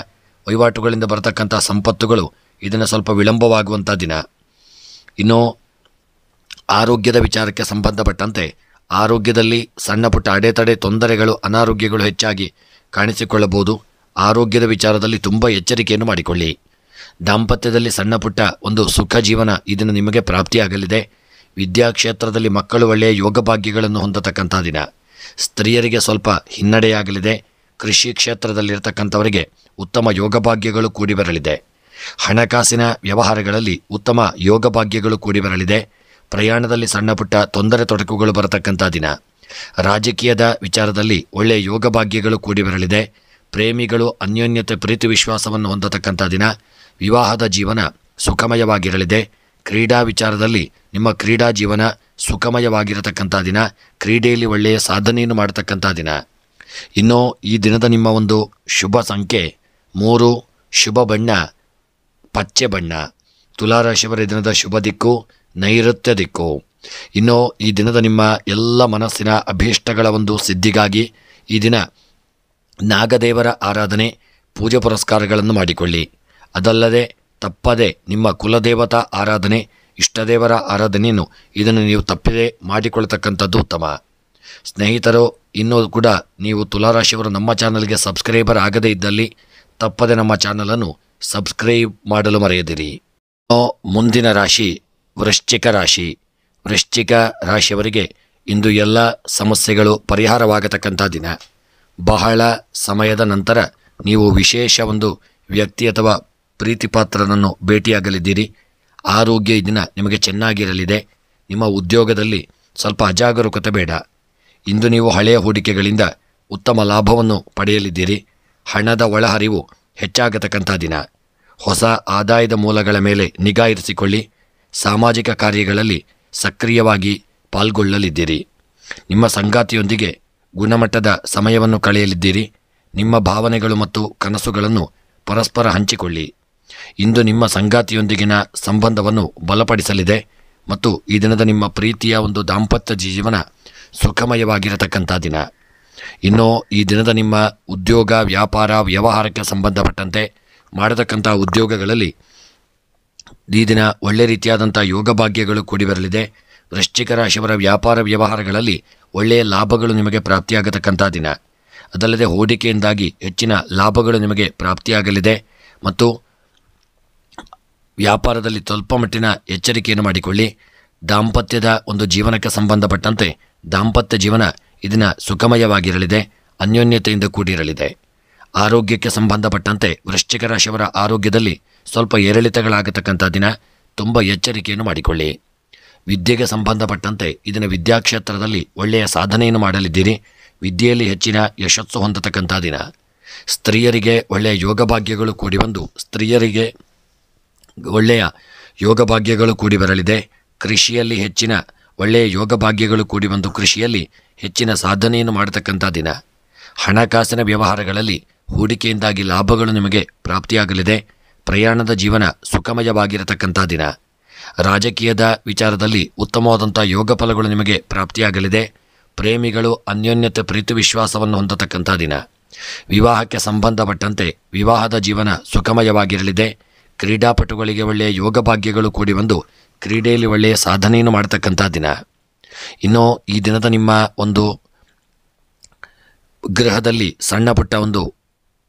ವಹಿವಾಟುಗಳಿಂದ ಬರತಕ್ಕಂಥ ಸಂಪತ್ತುಗಳು ಇದನ್ನು ಸ್ವಲ್ಪ ವಿಳಂಬವಾಗುವಂಥ ದಿನ. ಇನ್ನು ಆರೋಗ್ಯದ ವಿಚಾರಕ್ಕೆ ಸಂಬಂಧಪಟ್ಟಂತೆ ಆರೋಗ್ಯದಲ್ಲಿ ಸಣ್ಣ ಪುಟ್ಟ ಅಡೆತಡೆ ತೊಂದರೆಗಳು ಅನಾರೋಗ್ಯಗಳು ಹೆಚ್ಚಾಗಿ ಕಾಣಿಸಿಕೊಳ್ಳಬಹುದು. ಆರೋಗ್ಯದ ವಿಚಾರದಲ್ಲಿ ತುಂಬ ಎಚ್ಚರಿಕೆಯನ್ನು ಮಾಡಿಕೊಳ್ಳಿ. ದಾಂಪತ್ಯದಲ್ಲಿ ಸಣ್ಣ ಪುಟ್ಟ ಒಂದು ಸುಖ ಜೀವನ ಇದನ್ನು ನಿಮಗೆ ಪ್ರಾಪ್ತಿಯಾಗಲಿದೆ. ವಿದ್ಯಾಕ್ಷೇತ್ರದಲ್ಲಿ ಮಕ್ಕಳು ಒಳ್ಳೆಯ ಯೋಗ ಭಾಗ್ಯಗಳನ್ನು ಹೊಂದತಕ್ಕಂಥ ದಿನ. ಸ್ತ್ರೀಯರಿಗೆ ಸ್ವಲ್ಪ ಹಿನ್ನಡೆಯಾಗಲಿದೆ. ಕೃಷಿ ಕ್ಷೇತ್ರದಲ್ಲಿರ್ತಕ್ಕಂಥವರಿಗೆ ಉತ್ತಮ ಯೋಗ ಭಾಗ್ಯಗಳು ಕೂಡಿ ಬರಲಿದೆ. ಹಣಕಾಸಿನ ವ್ಯವಹಾರಗಳಲ್ಲಿ ಉತ್ತಮ ಯೋಗ ಭಾಗ್ಯಗಳು ಕೂಡಿ ಬರಲಿದೆ. ಪ್ರಯಾಣದಲ್ಲಿ ಸಣ್ಣ ಪುಟ್ಟ ತೊಂದರೆ ತೊಡಕುಗಳು ಬರತಕ್ಕಂಥ ದಿನ. ರಾಜಕೀಯದ ವಿಚಾರದಲ್ಲಿ ಒಳ್ಳೆಯ ಯೋಗ ಭಾಗ್ಯಗಳು ಕೂಡಿ ಬರಲಿದೆ. ಪ್ರೇಮಿಗಳು ಅನ್ಯೋನ್ಯತೆ ಪ್ರೀತಿ ವಿಶ್ವಾಸವನ್ನು ಹೊಂದತಕ್ಕಂಥ ದಿನ. ವಿವಾಹದ ಜೀವನ ಸುಖಮಯವಾಗಿರಲಿದೆ. ಕ್ರೀಡಾ ವಿಚಾರದಲ್ಲಿ ನಿಮ್ಮ ಕ್ರೀಡಾ ಜೀವನ ಸುಖಮಯವಾಗಿರತಕ್ಕಂಥ ದಿನ. ಕ್ರೀಡೆಯಲ್ಲಿ ಒಳ್ಳೆಯ ಸಾಧನೆಯನ್ನು ಮಾಡತಕ್ಕಂಥ ದಿನ. ಇನ್ನು ಈ ದಿನದ ನಿಮ್ಮ ಒಂದು ಶುಭ ಸಂಖ್ಯೆ 3, ಶುಭ ಬಣ್ಣ ಪಚ್ಚೆ ಬಣ್ಣ. ತುಲಾರಾಶಿಯವರ ದಿನದ ಶುಭ ದಿಕ್ಕು ನೈಋತ್ಯ ದಿಕ್ಕು. ಇನ್ನು ಈ ದಿನದ ನಿಮ್ಮ ಎಲ್ಲ ಮನಸ್ಸಿನ ಅಭೀಷ್ಟಗಳ ಒಂದು ಸಿದ್ಧಿಗಾಗಿ ಈ ದಿನ ನಾಗದೇವರ ಆರಾಧನೆ, ಪೂಜೆ ಪುರಸ್ಕಾರಗಳನ್ನು ಮಾಡಿಕೊಳ್ಳಿ. ಅದಲ್ಲದೆ ತಪ್ಪದೆ ನಿಮ್ಮ ಕುಲದೇವತಾ ಆರಾಧನೆ, ಇಷ್ಟದೇವರ ಆರಾಧನೆಯನ್ನು ಇದನ್ನು ನೀವು ತಪ್ಪದೆ ಮಾಡಿಕೊಳ್ಳತಕ್ಕಂಥದ್ದು ಉತ್ತಮ. ಸ್ನೇಹಿತರು, ಇನ್ನೂ ಕೂಡ ನೀವು ತುಲಾರಾಶಿಯವರು ನಮ್ಮ ಚಾನಲ್ಗೆ ಸಬ್ಸ್ಕ್ರೈಬರ್ ಆಗದೇ ಇದ್ದಲ್ಲಿ ತಪ್ಪದೆ ನಮ್ಮ ಚಾನಲನ್ನು ಸಬ್ಸ್ಕ್ರೈಬ್ ಮಾಡಲು ಮರೆಯದಿರಿ. ಮುಂದಿನ ರಾಶಿ ವೃಶ್ಚಿಕ ರಾಶಿ. ವೃಶ್ಚಿಕ ರಾಶಿಯವರಿಗೆ ಇಂದು ಎಲ್ಲ ಸಮಸ್ಯೆಗಳು ಪರಿಹಾರವಾಗತಕ್ಕಂಥ ದಿನ. ಬಹಳ ಸಮಯದ ನಂತರ ನೀವು ವಿಶೇಷ ಒಂದು ವ್ಯಕ್ತಿ ಅಥವಾ ಪ್ರೀತಿಪಾತ್ರರನ್ನು ಭೇಟಿಯಾಗಲಿದ್ದೀರಿ. ಆರೋಗ್ಯ ಈ ದಿನ ನಿಮಗೆ ಚೆನ್ನಾಗಿರಲಿದೆ. ನಿಮ್ಮ ಉದ್ಯೋಗದಲ್ಲಿ ಸ್ವಲ್ಪ ಅಜಾಗರೂಕತೆ ಬೇಡ. ಇಂದು ನೀವು ಹಳೆಯ ಹೂಡಿಕೆಗಳಿಂದ ಉತ್ತಮ ಲಾಭವನ್ನು ಪಡೆಯಲಿದ್ದೀರಿ. ಹಣದ ಒಳಹರಿವು ಹೆಚ್ಚಾಗತಕ್ಕಂಥ ದಿನ. ಹೊಸ ಆದಾಯದ ಮೂಲಗಳ ಮೇಲೆ ನಿಗಾ ಇರಿಸಿಕೊಳ್ಳಿ. ಸಾಮಾಜಿಕ ಕಾರ್ಯಗಳಲ್ಲಿ ಸಕ್ರಿಯವಾಗಿ ಪಾಲ್ಗೊಳ್ಳಲಿದ್ದೀರಿ. ನಿಮ್ಮ ಸಂಗಾತಿಯೊಂದಿಗೆ ಗುಣಮಟ್ಟದ ಸಮಯವನ್ನು ಕಳೆಯಲಿದ್ದೀರಿ. ನಿಮ್ಮ ಭಾವನೆಗಳು ಮತ್ತು ಕನಸುಗಳನ್ನು ಪರಸ್ಪರ ಹಂಚಿಕೊಳ್ಳಿ. ಇಂದು ನಿಮ್ಮ ಸಂಗಾತಿಯೊಂದಿಗಿನ ಸಂಬಂಧವನ್ನು ಬಲಪಡಿಸಲಿದೆ ಮತ್ತು ಈ ದಿನದ ನಿಮ್ಮ ಪ್ರೀತಿಯ ಒಂದು ದಾಂಪತ್ಯ ಜೀವನ ಸುಖಮಯವಾಗಿರತಕ್ಕಂಥ ದಿನ. ಇನ್ನು ಈ ದಿನದ ನಿಮ್ಮ ಉದ್ಯೋಗ, ವ್ಯಾಪಾರ, ವ್ಯವಹಾರಕ್ಕೆ ಸಂಬಂಧಪಟ್ಟಂತೆ ಮಾಡತಕ್ಕಂಥ ಉದ್ಯೋಗಗಳಲ್ಲಿ ಈ ದಿನ ಒಳ್ಳೆ ರೀತಿಯಾದಂಥ ಯೋಗ ಭಾಗ್ಯಗಳು ಕೂಡಿ ಬರಲಿದೆ. ವೃಶ್ಚಿಕ ರಾಶಿಯವರ ವ್ಯಾಪಾರ ವ್ಯವಹಾರಗಳಲ್ಲಿ ಒಳ್ಳೆಯ ಲಾಭಗಳು ನಿಮಗೆ ಪ್ರಾಪ್ತಿಯಾಗತಕ್ಕಂಥ ದಿನ. ಅದಲ್ಲದೆ ಹೂಡಿಕೆಯಿಂದಾಗಿ ಹೆಚ್ಚಿನ ಲಾಭಗಳು ನಿಮಗೆ ಪ್ರಾಪ್ತಿಯಾಗಲಿದೆ ಮತ್ತು ವ್ಯಾಪಾರದಲ್ಲಿ ಸ್ವಲ್ಪ ಮಟ್ಟಿನ ಎಚ್ಚರಿಕೆಯನ್ನು ಮಾಡಿಕೊಳ್ಳಿ. ದಾಂಪತ್ಯದ ಒಂದು ಜೀವನಕ್ಕೆ ಸಂಬಂಧಪಟ್ಟಂತೆ ದಾಂಪತ್ಯ ಜೀವನ ಇದನ್ನು ಸುಖಮಯವಾಗಿರಲಿದೆ, ಅನ್ಯೋನ್ಯತೆಯಿಂದ ಕೂಡಿರಲಿದೆ. ಆರೋಗ್ಯಕ್ಕೆ ಸಂಬಂಧಪಟ್ಟಂತೆ ವೃಶ್ಚಿಕ ರಾಶಿಯವರ ಆರೋಗ್ಯದಲ್ಲಿ ಸ್ವಲ್ಪ ಏರಿಳಿತಗಳಾಗತಕ್ಕಂಥ ದಿನ. ತುಂಬ ಎಚ್ಚರಿಕೆಯನ್ನು ಮಾಡಿಕೊಳ್ಳಿ. ವಿದ್ಯೆಗೆ ಸಂಬಂಧಪಟ್ಟಂತೆ ಇದನ್ನು ವಿದ್ಯಾಕ್ಷೇತ್ರದಲ್ಲಿ ಒಳ್ಳೆಯ ಸಾಧನೆಯನ್ನು ಮಾಡಲಿದ್ದೀರಿ. ವಿದ್ಯೆಯಲ್ಲಿ ಹೆಚ್ಚಿನ ಯಶಸ್ಸು ಹೊಂದತಕ್ಕಂಥ ದಿನ. ಸ್ತ್ರೀಯರಿಗೆ ಒಳ್ಳೆಯ ಯೋಗ ಭಾಗ್ಯಗಳು ಕೂಡಿ ಬಂದು ಸ್ತ್ರೀಯರಿಗೆ ಒಳ್ಳೆಯ ಯೋಗ ಭಾಗ್ಯಗಳು ಕೂಡಿ ಬರಲಿದೆ. ಕೃಷಿಯಲ್ಲಿ ಹೆಚ್ಚಿನ ಒಳ್ಳೆಯ ಯೋಗ ಭಾಗ್ಯಗಳು ಕೂಡಿ ಬಂದು ಕೃಷಿಯಲ್ಲಿ ಹೆಚ್ಚಿನ ಸಾಧನೆಯನ್ನು ಮಾಡತಕ್ಕಂಥ ದಿನ. ಹಣಕಾಸಿನ ವ್ಯವಹಾರಗಳಲ್ಲಿ ಹೂಡಿಕೆಯಿಂದಾಗಿ ಲಾಭಗಳು ನಿಮಗೆ ಪ್ರಾಪ್ತಿಯಾಗಲಿದೆ. ಪ್ರಯಾಣದ ಜೀವನ ಸುಖಮಯವಾಗಿರತಕ್ಕಂಥ ದಿನ. ರಾಜಕೀಯದ ವಿಚಾರದಲ್ಲಿ ಉತ್ತಮವಾದಂಥ ಯೋಗ ಫಲಗಳು ನಿಮಗೆ ಪ್ರಾಪ್ತಿಯಾಗಲಿದೆ. ಪ್ರೇಮಿಗಳು ಅನ್ಯೋನ್ಯತೆ ಪ್ರೀತಿ ವಿಶ್ವಾಸವನ್ನು ಹೊಂದತಕ್ಕಂಥ ದಿನ. ವಿವಾಹಕ್ಕೆ ಸಂಬಂಧಪಟ್ಟಂತೆ ವಿವಾಹದ ಜೀವನ ಸುಖಮಯವಾಗಿರಲಿದೆ. ಕ್ರೀಡಾಪಟುಗಳಿಗೆ ಒಳ್ಳೆಯ ಯೋಗ ಭಾಗ್ಯಗಳು ಕೂಡಿ ಬಂದು ಕ್ರೀಡೆಯಲ್ಲಿ ಒಳ್ಳೆಯ ಸಾಧನೆಯನ್ನು ಮಾಡತಕ್ಕಂಥ ದಿನ. ಇನ್ನು ಈ ದಿನದ ನಿಮ್ಮ ಒಂದು ಗೃಹದಲ್ಲಿ ಸಣ್ಣ ಪುಟ್ಟ ಒಂದು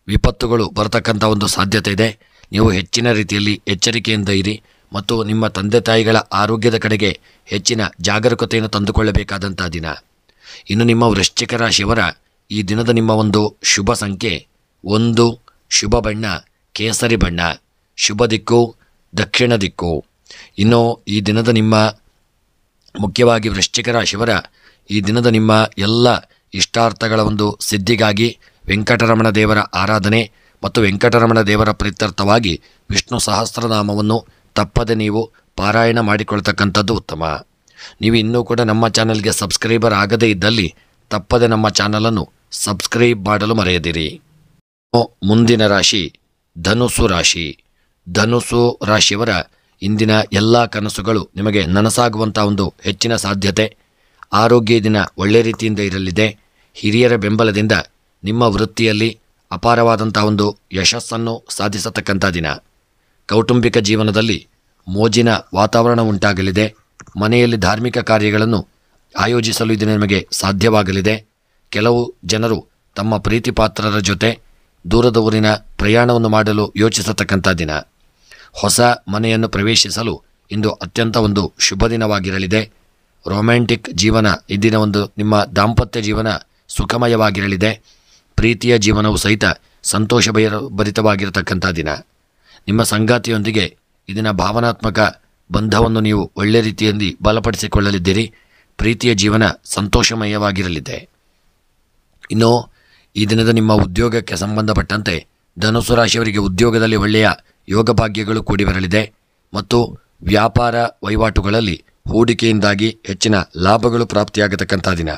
ವಿಪತ್ತುಗಳು ಬರತಕ್ಕಂಥ ಒಂದು ಸಾಧ್ಯತೆ ಇದೆ. ನೀವು ಹೆಚ್ಚಿನ ರೀತಿಯಲ್ಲಿ ಎಚ್ಚರಿಕೆಯಿಂದ ಇರಿ ಮತ್ತು ನಿಮ್ಮ ತಂದೆ ತಾಯಿಗಳ ಆರೋಗ್ಯದ ಕಡೆಗೆ ಹೆಚ್ಚಿನ ಜಾಗರೂಕತೆಯನ್ನು ತಂದುಕೊಳ್ಳಬೇಕಾದಂಥ ದಿನ. ಇನ್ನು ನಿಮ್ಮ ವೃಶ್ಚಿಕ ರಾಶಿಯವರ ಈ ದಿನದ ನಿಮ್ಮ ಒಂದು ಶುಭ ಸಂಖ್ಯೆ 1, ಶುಭ ಬಣ್ಣ ಕೇಸರಿ ಬಣ್ಣ, ಶುಭ ದಿಕ್ಕು ದಕ್ಷಿಣ ದಿಕ್ಕು. ಇನ್ನು ಈ ದಿನದ ನಿಮ್ಮ ಮುಖ್ಯವಾಗಿ ವೃಶ್ಚಿಕ ರಾಶಿಯವರ ಈ ದಿನದ ನಿಮ್ಮ ಎಲ್ಲ ಇಷ್ಟಾರ್ಥಗಳ ಒಂದು ಸಿದ್ಧಿಗಾಗಿ ವೆಂಕಟರಮಣ ದೇವರ ಆರಾಧನೆ ಮತ್ತು ವೆಂಕಟರಮಣ ದೇವರ ಪ್ರೀತ್ಯರ್ಥವಾಗಿ ವಿಷ್ಣು ಸಹಸ್ರನಾಮವನ್ನು ತಪ್ಪದೆ ನೀವು ಪಾರಾಯಣ ಮಾಡಿಕೊಳ್ತಕ್ಕಂಥದ್ದು ಉತ್ತಮ. ನೀವು ಇನ್ನೂ ಕೂಡ ನಮ್ಮ ಚಾನಲ್ಗೆ ಸಬ್ಸ್ಕ್ರೈಬರ್ ಆಗದೇ ಇದ್ದಲ್ಲಿ ತಪ್ಪದೆ ನಮ್ಮ ಚಾನಲನ್ನು ಸಬ್ಸ್ಕ್ರೈಬ್ ಮಾಡಲು ಮರೆಯದಿರಿ. ಮುಂದಿನ ರಾಶಿ ಧನುಸ್ಸು ರಾಶಿ. ಧನುಸ್ಸು ರಾಶಿಯವರ ಇಂದಿನ ಎಲ್ಲ ಕನಸುಗಳು ನಿಮಗೆ ನನಸಾಗುವಂಥ ಒಂದು ಹೆಚ್ಚಿನ ಸಾಧ್ಯತೆ. ಆರೋಗ್ಯ ದಿನ ಒಳ್ಳೆ ರೀತಿಯಿಂದ ಇರಲಿದೆ. ಹಿರಿಯರ ಬೆಂಬಲದಿಂದ ನಿಮ್ಮ ವೃತ್ತಿಯಲ್ಲಿ ಅಪಾರವಾದಂಥ ಒಂದು ಯಶಸ್ಸನ್ನು ಸಾಧಿಸತಕ್ಕಂಥ ದಿನ. ಕೌಟುಂಬಿಕ ಜೀವನದಲ್ಲಿ ಮೋಜಿನ ವಾತಾವರಣ ಉಂಟಾಗಲಿದೆ. ಮನೆಯಲ್ಲಿ ಧಾರ್ಮಿಕ ಕಾರ್ಯಗಳನ್ನು ಆಯೋಜಿಸಲು ಇದು ನಿಮಗೆ ಸಾಧ್ಯವಾಗಲಿದೆ. ಕೆಲವು ಜನರು ತಮ್ಮ ಪ್ರೀತಿ ಪಾತ್ರರ ಜೊತೆ ದೂರದ ಊರಿನ ಪ್ರಯಾಣವನ್ನು ಮಾಡಲು ಯೋಚಿಸತಕ್ಕಂಥ ದಿನ. ಹೊಸ ಮನೆಯನ್ನು ಪ್ರವೇಶಿಸಲು ಇಂದು ಅತ್ಯಂತ ಒಂದು ಶುಭ ದಿನವಾಗಿರಲಿದೆ. ರೊಮ್ಯಾಂಟಿಕ್ ಜೀವನ ಇಂದಿನ ಒಂದು ನಿಮ್ಮ ದಾಂಪತ್ಯ ಜೀವನ ಸುಖಮಯವಾಗಿರಲಿದೆ. ಪ್ರೀತಿಯ ಜೀವನವು ಸಹಿತ ಸಂತೋಷ ಭರಿತವಾಗಿರತಕ್ಕಂಥ ದಿನ. ನಿಮ್ಮ ಸಂಗಾತಿಯೊಂದಿಗೆ ಇದನ್ನು ಭಾವನಾತ್ಮಕ ಬಂಧವನ್ನು ನೀವು ಒಳ್ಳೆ ರೀತಿಯಲ್ಲಿ ಬಲಪಡಿಸಿಕೊಳ್ಳಲಿದ್ದೀರಿ. ಪ್ರೀತಿಯ ಜೀವನ ಸಂತೋಷಮಯವಾಗಿರಲಿದೆ. ಇನ್ನು ಈ ದಿನದ ನಿಮ್ಮ ಉದ್ಯೋಗಕ್ಕೆ ಸಂಬಂಧಪಟ್ಟಂತೆ ಧನುಸ್ಸು ರಾಶಿಯವರಿಗೆ ಉದ್ಯೋಗದಲ್ಲಿ ಒಳ್ಳೆಯ ಯೋಗ ಭಾಗ್ಯಗಳು ಕೂಡಿ ಬರಲಿದೆ ಮತ್ತು ವ್ಯಾಪಾರ ವಹಿವಾಟುಗಳಲ್ಲಿ ಹೂಡಿಕೆಯಿಂದಾಗಿ ಹೆಚ್ಚಿನ ಲಾಭಗಳು ಪ್ರಾಪ್ತಿಯಾಗತಕ್ಕಂಥ ದಿನ.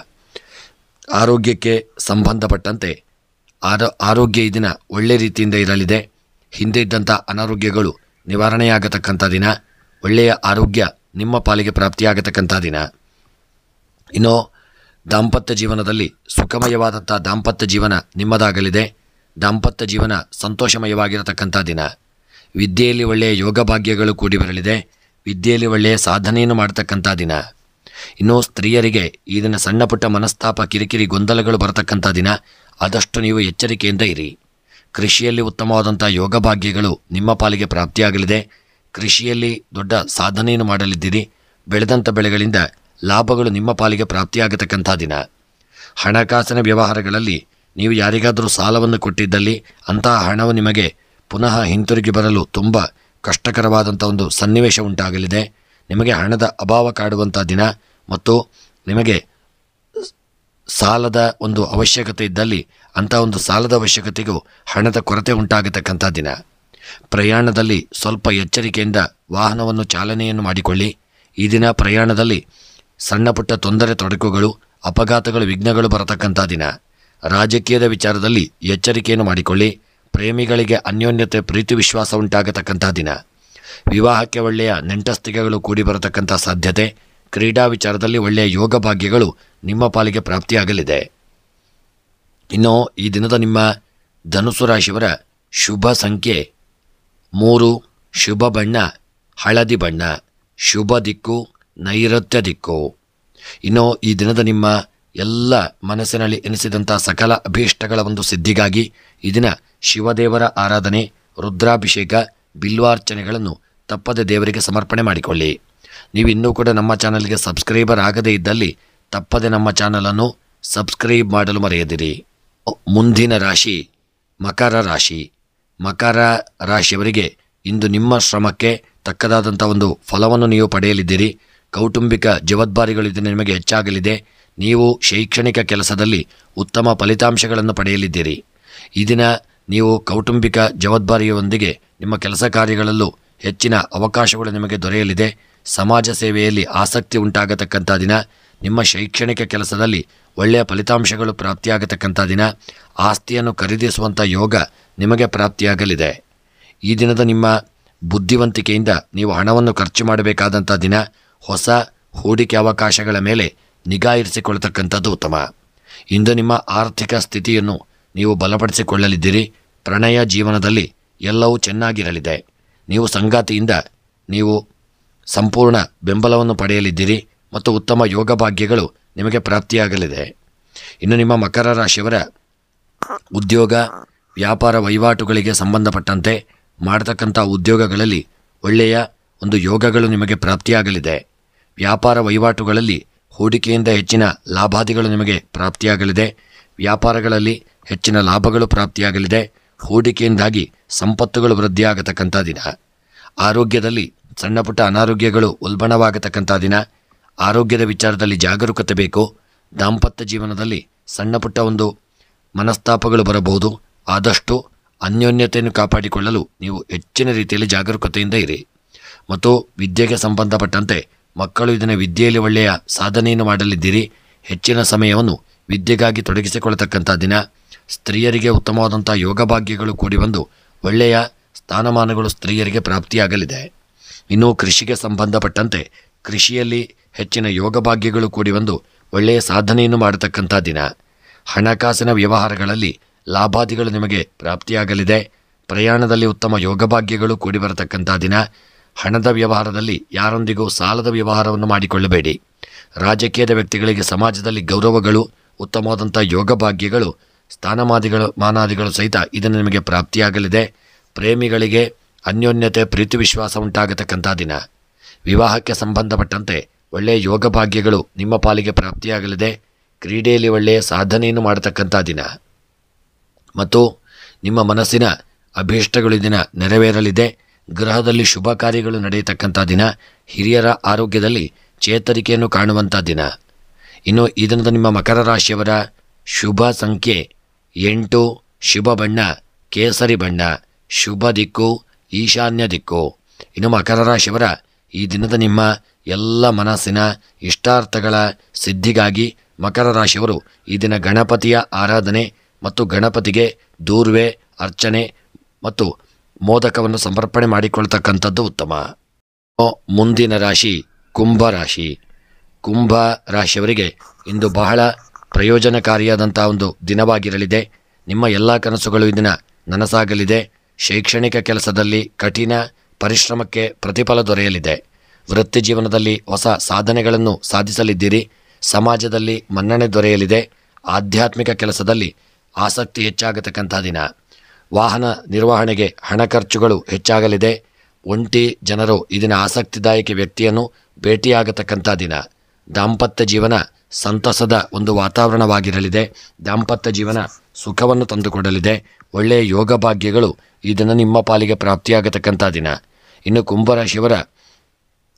ಆರೋಗ್ಯಕ್ಕೆ ಸಂಬಂಧಪಟ್ಟಂತೆ ಆರೋಗ್ಯ ಈ ದಿನ ಒಳ್ಳೆ ರೀತಿಯಿಂದ ಇರಲಿದೆ. ಹಿಂದೆ ಇದ್ದಂಥ ಅನಾರೋಗ್ಯಗಳು ನಿವಾರಣೆಯಾಗತಕ್ಕಂಥ ದಿನ. ಒಳ್ಳೆಯ ಆರೋಗ್ಯ ನಿಮ್ಮ ಪಾಲಿಗೆ ಪ್ರಾಪ್ತಿಯಾಗತಕ್ಕಂಥ ದಿನ. ಇನ್ನು ದಾಂಪತ್ಯ ಜೀವನದಲ್ಲಿ ಸುಖಮಯವಾದಂಥ ದಾಂಪತ್ಯ ಜೀವನ ನಿಮ್ಮದಾಗಲಿದೆ. ದಾಂಪತ್ಯ ಜೀವನ ಸಂತೋಷಮಯವಾಗಿರತಕ್ಕಂಥ ದಿನ. ವಿದ್ಯೆಯಲ್ಲಿ ಒಳ್ಳೆಯ ಯೋಗ ಭಾಗ್ಯಗಳು ಕೂಡಿ ಬರಲಿದೆ. ವಿದ್ಯೆಯಲ್ಲಿ ಒಳ್ಳೆಯ ಸಾಧನೆಯನ್ನು ಮಾಡತಕ್ಕಂಥ ದಿನ. ಇನ್ನು ಸ್ತ್ರೀಯರಿಗೆ ಈ ದಿನ ಸಣ್ಣ ಪುಟ್ಟ ಮನಸ್ತಾಪ, ಕಿರಿಕಿರಿ, ಗೊಂದಲಗಳು ಬರತಕ್ಕಂಥ ದಿನ. ಆದಷ್ಟು ನೀವು ಎಚ್ಚರಿಕೆಯಿಂದ ಇರಿ. ಕೃಷಿಯಲ್ಲಿ ಉತ್ತಮವಾದಂಥ ಯೋಗ ಭಾಗ್ಯಗಳು ನಿಮ್ಮ ಪಾಲಿಗೆ ಪ್ರಾಪ್ತಿಯಾಗಲಿದೆ. ಕೃಷಿಯಲ್ಲಿ ದೊಡ್ಡ ಸಾಧನೆಯನ್ನು ಮಾಡಲಿದ್ದೀರಿ. ಬೆಳೆದಂಥ ಬೆಳೆಗಳಿಂದ ಲಾಭಗಳು ನಿಮ್ಮ ಪಾಲಿಗೆ ಪ್ರಾಪ್ತಿಯಾಗತಕ್ಕಂಥ ದಿನ. ಹಣಕಾಸಿನ ವ್ಯವಹಾರಗಳಲ್ಲಿ ನೀವು ಯಾರಿಗಾದರೂ ಸಾಲವನ್ನು ಕೊಟ್ಟಿದ್ದಲ್ಲಿ ಅಂತಹ ಹಣವು ನಿಮಗೆ ಪುನಃ ಹಿಂತಿರುಗಿ ಬರಲು ತುಂಬ ಕಷ್ಟಕರವಾದಂಥ ಒಂದು ಸನ್ನಿವೇಶ ಉಂಟಾಗಲಿದೆ. ನಿಮಗೆ ಹಣದ ಅಭಾವ ಕಾಡುವಂಥ ದಿನ ಮತ್ತು ನಿಮಗೆ ಸಾಲದ ಒಂದು ಅವಶ್ಯಕತೆ ಇದ್ದಲ್ಲಿ ಅಂಥ ಒಂದು ಸಾಲದ ಅವಶ್ಯಕತೆಗೂ ಹಣದ ಕೊರತೆ ಉಂಟಾಗತಕ್ಕಂಥ ದಿನ. ಪ್ರಯಾಣದಲ್ಲಿ ಸ್ವಲ್ಪ ಎಚ್ಚರಿಕೆಯಿಂದ ವಾಹನವನ್ನು ಚಾಲನೆಯನ್ನು ಮಾಡಿಕೊಳ್ಳಿ. ಈ ದಿನ ಪ್ರಯಾಣದಲ್ಲಿ ಸಣ್ಣ ಪುಟ್ಟ ತೊಂದರೆ ತೊಡಕುಗಳು, ಅಪಘಾತಗಳು, ವಿಘ್ನಗಳು ಬರತಕ್ಕಂಥ ದಿನ. ರಾಜಕೀಯದ ವಿಚಾರದಲ್ಲಿ ಎಚ್ಚರಿಕೆಯನ್ನು ಮಾಡಿಕೊಳ್ಳಿ. ಪ್ರೇಮಿಗಳಿಗೆ ಅನ್ಯೋನ್ಯತೆ, ಪ್ರೀತಿ, ವಿಶ್ವಾಸ ಉಂಟಾಗತಕ್ಕಂಥ ದಿನ. ವಿವಾಹಕ್ಕೆ ಒಳ್ಳೆಯ ನೆಂಟಸ್ತಿಕೆಗಳು ಕೂಡಿ ಬರತಕ್ಕಂಥ ಸಾಧ್ಯತೆ. ಕ್ರೀಡಾ ವಿಚಾರದಲ್ಲಿ ಒಳ್ಳೆಯ ಯೋಗ ಭಾಗ್ಯಗಳು ನಿಮ್ಮ ಪಾಲಿಗೆ ಪ್ರಾಪ್ತಿಯಾಗಲಿದೆ. ಇನ್ನು ಈ ದಿನದ ನಿಮ್ಮ ಧನುಸ್ಸು ರಾಶಿಯವರ ಶುಭ ಸಂಖ್ಯೆ 3, ಶುಭ ಬಣ್ಣ ಹಳದಿ ಬಣ್ಣ, ಶುಭ ದಿಕ್ಕು ನೈಋತ್ಯ ದಿಕ್ಕು. ಇನ್ನು ಈ ದಿನದ ನಿಮ್ಮ ಎಲ್ಲ ಮನಸ್ಸಿನಲ್ಲಿ ಎನಿಸಿದಂಥ ಸಕಲ ಅಭೀಷ್ಟಗಳ ಒಂದು ಸಿದ್ಧಿಗಾಗಿ ಈ ದಿನ ಶಿವದೇವರ ಆರಾಧನೆ, ರುದ್ರಾಭಿಷೇಕ, ಬಿಲ್ವಾರ್ಚನೆಗಳನ್ನು ತಪ್ಪದೆ ದೇವರಿಗೆ ಸಮರ್ಪಣೆ ಮಾಡಿಕೊಳ್ಳಿ. ನೀವು ಇನ್ನೂ ಕೂಡ ನಮ್ಮ ಚಾನಲ್ಗೆ ಸಬ್ಸ್ಕ್ರೈಬರ್ ಆಗದೇ ಇದ್ದಲ್ಲಿ ತಪ್ಪದೆ ನಮ್ಮ ಚಾನಲನ್ನು ಸಬ್ಸ್ಕ್ರೈಬ್ ಮಾಡಲು ಮರೆಯದಿರಿ. ಮುಂದಿನ ರಾಶಿ ಮಕರ ರಾಶಿ. ಮಕರ ರಾಶಿಯವರಿಗೆ ಇಂದು ನಿಮ್ಮ ಶ್ರಮಕ್ಕೆ ತಕ್ಕದಾದಂಥ ಒಂದು ಫಲವನ್ನು ನೀವು ಪಡೆಯಲಿದ್ದೀರಿ. ಕೌಟುಂಬಿಕ ಜವಾಬ್ದಾರಿಗಳು ಇದನ್ನು ನಿಮಗೆ ಹೆಚ್ಚಾಗಲಿದೆ. ನೀವು ಶೈಕ್ಷಣಿಕ ಕೆಲಸದಲ್ಲಿ ಉತ್ತಮ ಫಲಿತಾಂಶಗಳನ್ನು ಪಡೆಯಲಿದ್ದೀರಿ. ಈ ದಿನ ನೀವು ಕೌಟುಂಬಿಕ ಜವಾಬ್ದಾರಿಯೊಂದಿಗೆ ನಿಮ್ಮ ಕೆಲಸ ಕಾರ್ಯಗಳಲ್ಲೂ ಹೆಚ್ಚಿನ ಅವಕಾಶಗಳು ನಿಮಗೆ ದೊರೆಯಲಿದೆ. ಸಮಾಜ ಸೇವೆಯಲ್ಲಿ ಆಸಕ್ತಿ ಉಂಟಾಗತಕ್ಕಂಥ ದಿನ. ನಿಮ್ಮ ಶೈಕ್ಷಣಿಕ ಕೆಲಸದಲ್ಲಿ ಒಳ್ಳೆಯ ಫಲಿತಾಂಶಗಳು ಪ್ರಾಪ್ತಿಯಾಗತಕ್ಕಂಥ ದಿನ. ಆಸ್ತಿಯನ್ನು ಖರೀದಿಸುವಂಥ ಯೋಗ ನಿಮಗೆ ಪ್ರಾಪ್ತಿಯಾಗಲಿದೆ. ಈ ದಿನದ ನಿಮ್ಮ ಬುದ್ಧಿವಂತಿಕೆಯಿಂದ ನೀವು ಹಣವನ್ನು ಖರ್ಚು ಮಾಡಬೇಕಾದಂಥ ದಿನ. ಹೊಸ ಹೂಡಿಕೆ ಅವಕಾಶಗಳ ಮೇಲೆ ನಿಗಾ ಇರಿಸಿಕೊಳ್ಳತಕ್ಕಂಥದ್ದು ಉತ್ತಮ. ಇಂದು ನಿಮ್ಮ ಆರ್ಥಿಕ ಸ್ಥಿತಿಯನ್ನು ನೀವು ಬಲಪಡಿಸಿಕೊಳ್ಳಲಿದ್ದೀರಿ. ಪ್ರಣಯ ಜೀವನದಲ್ಲಿ ಎಲ್ಲವೂ ಚೆನ್ನಾಗಿರಲಿದೆ. ನೀವು ಸಂಗಾತಿಯಿಂದ ನೀವು ಸಂಪೂರ್ಣ ಬೆಂಬಲವನ್ನು ಪಡೆಯಲಿದ್ದೀರಿ ಮತ್ತು ಉತ್ತಮ ಯೋಗ ಭಾಗ್ಯಗಳು ನಿಮಗೆ ಪ್ರಾಪ್ತಿಯಾಗಲಿದೆ. ಇನ್ನು ನಿಮ್ಮ ಮಕರ ರಾಶಿಯವರ ಉದ್ಯೋಗ ವ್ಯಾಪಾರ ವಹಿವಾಟುಗಳಿಗೆ ಸಂಬಂಧಪಟ್ಟಂತೆ ಮಾಡತಕ್ಕಂಥ ಉದ್ಯೋಗಗಳಲ್ಲಿ ಒಳ್ಳೆಯ ಒಂದು ಯೋಗಗಳು ನಿಮಗೆ ಪ್ರಾಪ್ತಿಯಾಗಲಿದೆ. ವ್ಯಾಪಾರ ವಹಿವಾಟುಗಳಲ್ಲಿ ಹೂಡಿಕೆಯಿಂದ ಹೆಚ್ಚಿನ ಲಾಭಾದಿಗಳು ನಿಮಗೆ ಪ್ರಾಪ್ತಿಯಾಗಲಿದೆ. ವ್ಯಾಪಾರಗಳಲ್ಲಿ ಹೆಚ್ಚಿನ ಲಾಭಗಳು ಪ್ರಾಪ್ತಿಯಾಗಲಿದೆ. ಹೂಡಿಕೆಯಿಂದಾಗಿ ಸಂಪತ್ತುಗಳು ವೃದ್ಧಿಯಾಗತಕ್ಕಂಥ ದಿನ. ಆರೋಗ್ಯದಲ್ಲಿ ಸಣ್ಣ ಪುಟ್ಟ ಅನಾರೋಗ್ಯಗಳು ಉಲ್ಬಣವಾಗತಕ್ಕಂಥ ದಿನ. ಆರೋಗ್ಯದ ವಿಚಾರದಲ್ಲಿ ಜಾಗರೂಕತೆ ಬೇಕು. ದಾಂಪತ್ಯ ಜೀವನದಲ್ಲಿ ಸಣ್ಣ ಪುಟ್ಟ ಒಂದು ಮನಸ್ತಾಪಗಳು ಬರಬಹುದು. ಆದಷ್ಟು ಅನ್ಯೋನ್ಯತೆಯನ್ನು ಕಾಪಾಡಿಕೊಳ್ಳಲು ನೀವು ಹೆಚ್ಚಿನ ರೀತಿಯಲ್ಲಿ ಜಾಗರೂಕತೆಯಿಂದ ಇರಿ. ಮತ್ತು ವಿದ್ಯೆಗೆ ಸಂಬಂಧಪಟ್ಟಂತೆ ಮಕ್ಕಳು ಇದನ್ನು ವಿದ್ಯೆಯಲ್ಲಿ ಒಳ್ಳೆಯ ಸಾಧನೆಯನ್ನು ಮಾಡಲಿದ್ದೀರಿ. ಹೆಚ್ಚಿನ ಸಮಯವನ್ನು ವಿದ್ಯೆಗಾಗಿ ತೊಡಗಿಸಿಕೊಳ್ಳತಕ್ಕಂಥ ದಿನ. ಸ್ತ್ರೀಯರಿಗೆ ಉತ್ತಮವಾದಂಥ ಯೋಗ ಭಾಗ್ಯಗಳು ಕೂಡಿ ಬಂದು ಒಳ್ಳೆಯ ಸ್ಥಾನಮಾನಗಳು ಸ್ತ್ರೀಯರಿಗೆ ಪ್ರಾಪ್ತಿಯಾಗಲಿದೆ. ಇನ್ನು ಕೃಷಿಗೆ ಸಂಬಂಧಪಟ್ಟಂತೆ ಕೃಷಿಯಲ್ಲಿ ಹೆಚ್ಚಿನ ಯೋಗ ಭಾಗ್ಯಗಳು ಕೂಡಿ ಬಂದು ಒಳ್ಳೆಯ ಸಾಧನೆಯನ್ನು ಮಾಡತಕ್ಕಂಥ ದಿನ. ಹಣಕಾಸಿನ ವ್ಯವಹಾರಗಳಲ್ಲಿ ಲಾಭಾದಿಗಳು ನಿಮಗೆ ಪ್ರಾಪ್ತಿಯಾಗಲಿದೆ. ಪ್ರಯಾಣದಲ್ಲಿ ಉತ್ತಮ ಯೋಗ ಭಾಗ್ಯಗಳು ಕೂಡಿ ಬರತಕ್ಕಂಥ ದಿನ. ಹಣದ ವ್ಯವಹಾರದಲ್ಲಿ ಯಾರೊಂದಿಗೂ ಸಾಲದ ವ್ಯವಹಾರವನ್ನು ಮಾಡಿಕೊಳ್ಳಬೇಡಿ. ರಾಜಕೀಯದ ವ್ಯಕ್ತಿಗಳಿಗೆ ಸಮಾಜದಲ್ಲಿ ಗೌರವಗಳು, ಉತ್ತಮವಾದಂಥ ಯೋಗ ಭಾಗ್ಯಗಳು, ಮಾನಾದಿಗಳು ಸಹಿತ ಇದನ್ನು ನಿಮಗೆ ಪ್ರಾಪ್ತಿಯಾಗಲಿದೆ. ಪ್ರೇಮಿಗಳಿಗೆ ಅನ್ಯೋನ್ಯತೆ, ಪ್ರೀತಿ, ವಿಶ್ವಾಸ ಉಂಟಾಗತಕ್ಕಂಥ ದಿನ. ವಿವಾಹಕ್ಕೆ ಸಂಬಂಧಪಟ್ಟಂತೆ ಒಳ್ಳೆಯ ಯೋಗ ಭಾಗ್ಯಗಳು ನಿಮ್ಮ ಪಾಲಿಗೆ ಪ್ರಾಪ್ತಿಯಾಗಲಿದೆ. ಕ್ರೀಡೆಯಲ್ಲಿ ಒಳ್ಳೆಯ ಸಾಧನೆಯನ್ನು ಮಾಡತಕ್ಕಂಥ ದಿನ ಮತ್ತು ನಿಮ್ಮ ಮನಸ್ಸಿನ ಅಭೀಷ್ಟಗಳು ದಿನ ನೆರವೇರಲಿದೆ. ಗೃಹದಲ್ಲಿ ಶುಭ ಕಾರ್ಯಗಳು ನಡೆಯತಕ್ಕಂಥ ದಿನ. ಹಿರಿಯರ ಆರೋಗ್ಯದಲ್ಲಿ ಚೇತರಿಕೆಯನ್ನು ಕಾಣುವಂಥ ದಿನ. ಇನ್ನು ಈ ದಿನದ ನಿಮ್ಮ ಮಕರ ರಾಶಿಯವರ ಶುಭ ಸಂಖ್ಯೆ 8, ಶುಭ ಬಣ್ಣ ಕೇಸರಿ ಬಣ್ಣ, ಶುಭ ದಿಕ್ಕು ಈಶಾನ್ಯ ದಿಕ್ಕು. ಇನ್ನು ಮಕರ ರಾಶಿಯವರ ಈ ದಿನದ ನಿಮ್ಮ ಎಲ್ಲ ಮನಸ್ಸಿನ ಇಷ್ಟಾರ್ಥಗಳ ಸಿದ್ಧಿಗಾಗಿ ಮಕರ ರಾಶಿಯವರು ಈ ದಿನ ಗಣಪತಿಯ ಆರಾಧನೆ ಮತ್ತು ಗಣಪತಿಗೆ ದೂರ್ವೆ, ಅರ್ಚನೆ ಮತ್ತು ಮೋದಕವನ್ನು ಸಮರ್ಪಣೆ ಮಾಡಿಕೊಳ್ತಕ್ಕಂಥದ್ದು ಉತ್ತಮ. ಮುಂದಿನ ರಾಶಿ ಕುಂಭ ರಾಶಿ. ಕುಂಭ ರಾಶಿಯವರಿಗೆ ಇಂದು ಬಹಳ ಪ್ರಯೋಜನಕಾರಿಯಾದಂಥ ಒಂದು ದಿನವಾಗಿರಲಿದೆ. ನಿಮ್ಮ ಎಲ್ಲ ಕನಸುಗಳು ಈ ದಿನ ನನಸಾಗಲಿದೆ. ಶೈಕ್ಷಣಿಕ ಕೆಲಸದಲ್ಲಿ ಕಠಿಣ ಪರಿಶ್ರಮಕ್ಕೆ ಪ್ರತಿಫಲ ದೊರೆಯಲಿದೆ. ವೃತ್ತಿ ಜೀವನದಲ್ಲಿ ಹೊಸ ಸಾಧನೆಗಳನ್ನು ಸಾಧಿಸಲಿದ್ದೀರಿ. ಸಮಾಜದಲ್ಲಿ ಮನ್ನಣೆ ದೊರೆಯಲಿದೆ. ಆಧ್ಯಾತ್ಮಿಕ ಕೆಲಸದಲ್ಲಿ ಆಸಕ್ತಿ ಹೆಚ್ಚಾಗತಕ್ಕಂಥ ದಿನ. ವಾಹನ ನಿರ್ವಹಣೆಗೆ ಹಣ ಖರ್ಚುಗಳು ಹೆಚ್ಚಾಗಲಿದೆ. ಒಂಟಿ ಜನರು ಇದನ್ನ ಆಸಕ್ತಿದಾಯಕ ವ್ಯಕ್ತಿಯನ್ನು ಭೇಟಿಯಾಗತಕ್ಕಂಥ ದಿನ. ದಾಂಪತ್ಯ ಜೀವನ ಸಂತಸದ ಒಂದು ವಾತಾವರಣವಾಗಿರಲಿದೆ. ದಾಂಪತ್ಯ ಜೀವನ ಸುಖವನ್ನು ತಂದುಕೊಡಲಿದೆ. ಒಳ್ಳೆಯ ಯೋಗ ಭಾಗ್ಯಗಳು ಈ ದಿನ ನಿಮ್ಮ ಪಾಲಿಗೆ ಪ್ರಾಪ್ತಿಯಾಗತಕ್ಕಂಥ ದಿನ. ಇನ್ನು ಕುಂಭರಾಶಿಯವರ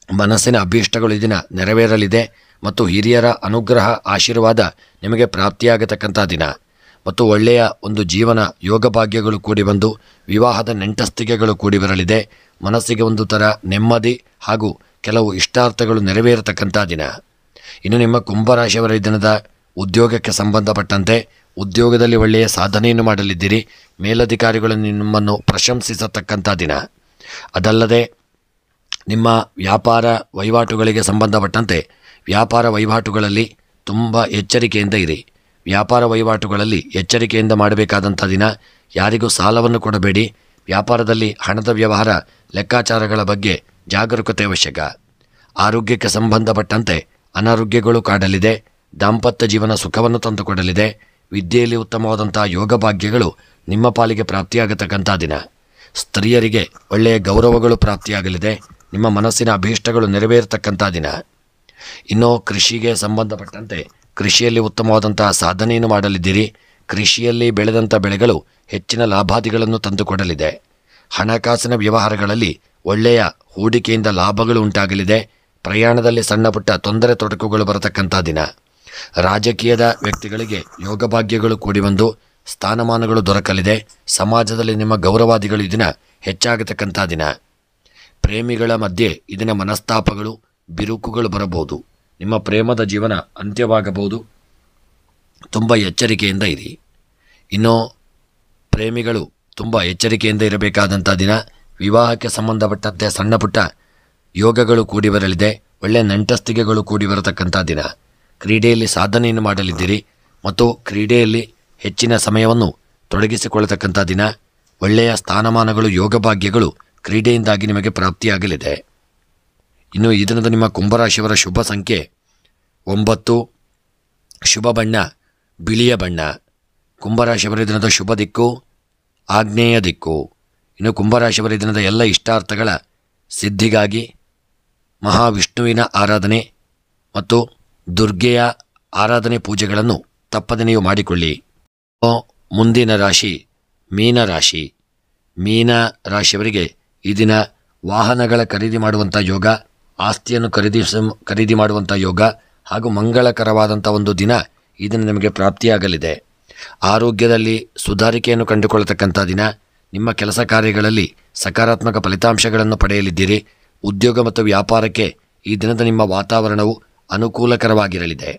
ಮನಸ್ಸಿನ ಅಭೀಷ್ಟಗಳು ಈ ದಿನ ನೆರವೇರಲಿದೆ ಮತ್ತು ಹಿರಿಯರ ಅನುಗ್ರಹ ಆಶೀರ್ವಾದ ನಿಮಗೆ ಪ್ರಾಪ್ತಿಯಾಗತಕ್ಕಂಥ ದಿನ ಮತ್ತು ಒಳ್ಳೆಯ ಒಂದು ಜೀವನ ಯೋಗ ಭಾಗ್ಯಗಳು ಕೂಡಿ ಬಂದು ವಿವಾಹದ ನೆಂಟಸ್ತಿಕೆಗಳು ಕೂಡಿ ಬರಲಿದೆ. ಮನಸ್ಸಿಗೆ ಒಂದು ಥರ ನೆಮ್ಮದಿ ಹಾಗೂ ಕೆಲವು ಇಷ್ಟಾರ್ಥಗಳು ನೆರವೇರತಕ್ಕಂಥ ದಿನ. ಇನ್ನು ನಿಮ್ಮ ಕುಂಭರಾಶಿಯವರ ಈ ದಿನದ ಉದ್ಯೋಗಕ್ಕೆ ಸಂಬಂಧಪಟ್ಟಂತೆ ಉದ್ಯೋಗದಲ್ಲಿ ಒಳ್ಳೆಯ ಸಾಧನೆಯನ್ನು ಮಾಡಲಿದ್ದೀರಿ. ಮೇಲಧಿಕಾರಿಗಳು ನಿಮ್ಮನ್ನು ಪ್ರಶಂಸಿಸತಕ್ಕಂಥ ದಿನ. ಅದಲ್ಲದೆ ನಿಮ್ಮ ವ್ಯಾಪಾರ ವಹಿವಾಟುಗಳಿಗೆ ಸಂಬಂಧಪಟ್ಟಂತೆ ವ್ಯಾಪಾರ ವಹಿವಾಟುಗಳಲ್ಲಿ ತುಂಬ ಎಚ್ಚರಿಕೆಯಿಂದ ಇರಿ. ವ್ಯಾಪಾರ ವಹಿವಾಟುಗಳಲ್ಲಿ ಎಚ್ಚರಿಕೆಯಿಂದ ಮಾಡಬೇಕಾದಂಥ ದಿನ. ಯಾರಿಗೂ ಸಾಲವನ್ನು ಕೊಡಬೇಡಿ. ವ್ಯಾಪಾರದಲ್ಲಿ ಹಣದ ವ್ಯವಹಾರ ಲೆಕ್ಕಾಚಾರಗಳ ಬಗ್ಗೆ ಜಾಗರೂಕತೆ ಅವಶ್ಯಕ. ಆರೋಗ್ಯಕ್ಕೆ ಸಂಬಂಧಪಟ್ಟಂತೆ ಅನಾರೋಗ್ಯಗಳು ಕಾಡಲಿದೆ. ದಾಂಪತ್ಯ ಜೀವನ ಸುಖವನ್ನು ತಂದುಕೊಡಲಿದೆ. ವಿದ್ಯೆಯಲ್ಲಿ ಉತ್ತಮವಾದಂಥ ಯೋಗ ಭಾಗ್ಯಗಳು ನಿಮ್ಮ ಪಾಲಿಗೆ ಪ್ರಾಪ್ತಿಯಾಗತಕ್ಕಂಥ ದಿನ. ಸ್ತ್ರೀಯರಿಗೆ ಒಳ್ಳೆಯ ಗೌರವಗಳು ಪ್ರಾಪ್ತಿಯಾಗಲಿದೆ. ನಿಮ್ಮ ಮನಸ್ಸಿನ ಅಭೀಷ್ಟಗಳು ನೆರವೇರತಕ್ಕಂಥ ದಿನ. ಇನ್ನು ಕೃಷಿಗೆ ಸಂಬಂಧಪಟ್ಟಂತೆ ಕೃಷಿಯಲ್ಲಿ ಉತ್ತಮವಾದಂತಹ ಸಾಧನೆಯನ್ನು ಮಾಡಲಿದ್ದೀರಿ. ಕೃಷಿಯಲ್ಲಿ ಬೆಳೆದಂಥ ಬೆಳೆಗಳು ಹೆಚ್ಚಿನ ಲಾಭಾದಿಗಳನ್ನು ತಂದುಕೊಡಲಿದೆ. ಹಣಕಾಸಿನ ವ್ಯವಹಾರಗಳಲ್ಲಿ ಒಳ್ಳೆಯ ಹೂಡಿಕೆಯಿಂದ ಲಾಭಗಳು ಉಂಟಾಗಲಿದೆ. ಪ್ರಯಾಣದಲ್ಲಿ ಸಣ್ಣ ಪುಟ್ಟ ತೊಂದರೆ ತೊಡಕುಗಳು ಬರತಕ್ಕಂಥ ದಿನ. ರಾಜಕೀಯದ ವ್ಯಕ್ತಿಗಳಿಗೆ ಯೋಗ ಭಾಗ್ಯಗಳು ಕೂಡಿ ಬಂದು ಸ್ಥಾನಮಾನಗಳು ದೊರಕಲಿದೆ. ಸಮಾಜದಲ್ಲಿ ನಿಮ್ಮ ಗೌರವಾದಿಗಳು ಈ ದಿನ ಹೆಚ್ಚಾಗತಕ್ಕಂಥ ದಿನ. ಪ್ರೇಮಿಗಳ ಮಧ್ಯೆ ಇದನ್ನ ಮನಸ್ತಾಪಗಳು ಬಿರುಕುಗಳು ಬರಬಹುದು. ನಿಮ್ಮ ಪ್ರೇಮದ ಜೀವನ ಅಂತ್ಯವಾಗಬಹುದು. ತುಂಬ ಎಚ್ಚರಿಕೆಯಿಂದ ಇರಿ. ಇನ್ನು ಪ್ರೇಮಿಗಳು ತುಂಬ ಎಚ್ಚರಿಕೆಯಿಂದ ಇರಬೇಕಾದಂಥ ದಿನ. ವಿವಾಹಕ್ಕೆ ಸಂಬಂಧಪಟ್ಟಂತೆ ಸಣ್ಣ ಪುಟ್ಟ ಯೋಗಗಳು ಕೂಡಿ ಬರಲಿದೆ. ಒಳ್ಳೆಯ ನಂಟಸ್ತಿಗೆಗಳು ಕೂಡಿ ಬರತಕ್ಕಂಥ ದಿನ. ಕ್ರೀಡೆಯಲ್ಲಿ ಸಾಧನೆಯನ್ನು ಮಾಡಲಿದ್ದೀರಿ ಮತ್ತು ಕ್ರೀಡೆಯಲ್ಲಿ ಹೆಚ್ಚಿನ ಸಮಯವನ್ನು ತೊಡಗಿಸಿಕೊಳ್ಳತಕ್ಕಂಥ ದಿನ. ಒಳ್ಳೆಯ ಸ್ಥಾನಮಾನಗಳು ಯೋಗ ಭಾಗ್ಯಗಳು ಕ್ರೀಡೆಯಿಂದಾಗಿ ನಿಮಗೆ ಪ್ರಾಪ್ತಿಯಾಗಲಿದೆ. ಇನ್ನು ಈ ದಿನದ ನಿಮ್ಮ ಕುಂಭರಾಶಿಯವರ ಶುಭ ಸಂಖ್ಯೆ 9, ಶುಭ ಬಣ್ಣ ಬಿಳಿಯ ಬಣ್ಣ. ಕುಂಭರಾಶಿಯವರ ದಿನದ ಶುಭ ದಿಕ್ಕು ಆಗ್ನೇಯ ದಿಕ್ಕು. ಇನ್ನು ಕುಂಭರಾಶಿಯವರ ದಿನದ ಎಲ್ಲ ಇಷ್ಟಾರ್ಥಗಳ ಸಿದ್ಧಿಗಾಗಿ ಮಹಾವಿಷ್ಣುವಿನ ಆರಾಧನೆ ಮತ್ತು ದುರ್ಗೆಯ ಆರಾಧನೆ ಪೂಜೆಗಳನ್ನು ತಪ್ಪದೆ ನೀವು ಮಾಡಿಕೊಳ್ಳಿ. ಮುಂದಿನ ರಾಶಿ ಮೀನ ರಾಶಿ. ಮೀನ ರಾಶಿಯವರಿಗೆ ಈ ದಿನ ವಾಹನಗಳ ಖರೀದಿ ಮಾಡುವಂಥ ಯೋಗ, ಆಸ್ತಿಯನ್ನು ಖರೀದಿ ಮಾಡುವಂಥ ಯೋಗ ಹಾಗೂ ಮಂಗಳಕರವಾದಂಥ ಒಂದು ದಿನ ಈ ದಿನ ನಿಮಗೆ ಪ್ರಾಪ್ತಿಯಾಗಲಿದೆ. ಆರೋಗ್ಯದಲ್ಲಿ ಸುಧಾರಿಕೆಯನ್ನು ಕಂಡುಕೊಳ್ಳತಕ್ಕಂಥ ದಿನ. ನಿಮ್ಮ ಕೆಲಸ ಕಾರ್ಯಗಳಲ್ಲಿ ಸಕಾರಾತ್ಮಕ ಫಲಿತಾಂಶಗಳನ್ನು ಪಡೆಯಲಿದ್ದೀರಿ. ಉದ್ಯೋಗ ಮತ್ತು ವ್ಯಾಪಾರಕ್ಕೆ ಈ ದಿನದ ನಿಮ್ಮ ವಾತಾವರಣವು ಅನುಕೂಲಕರವಾಗಿರಲಿದೆ.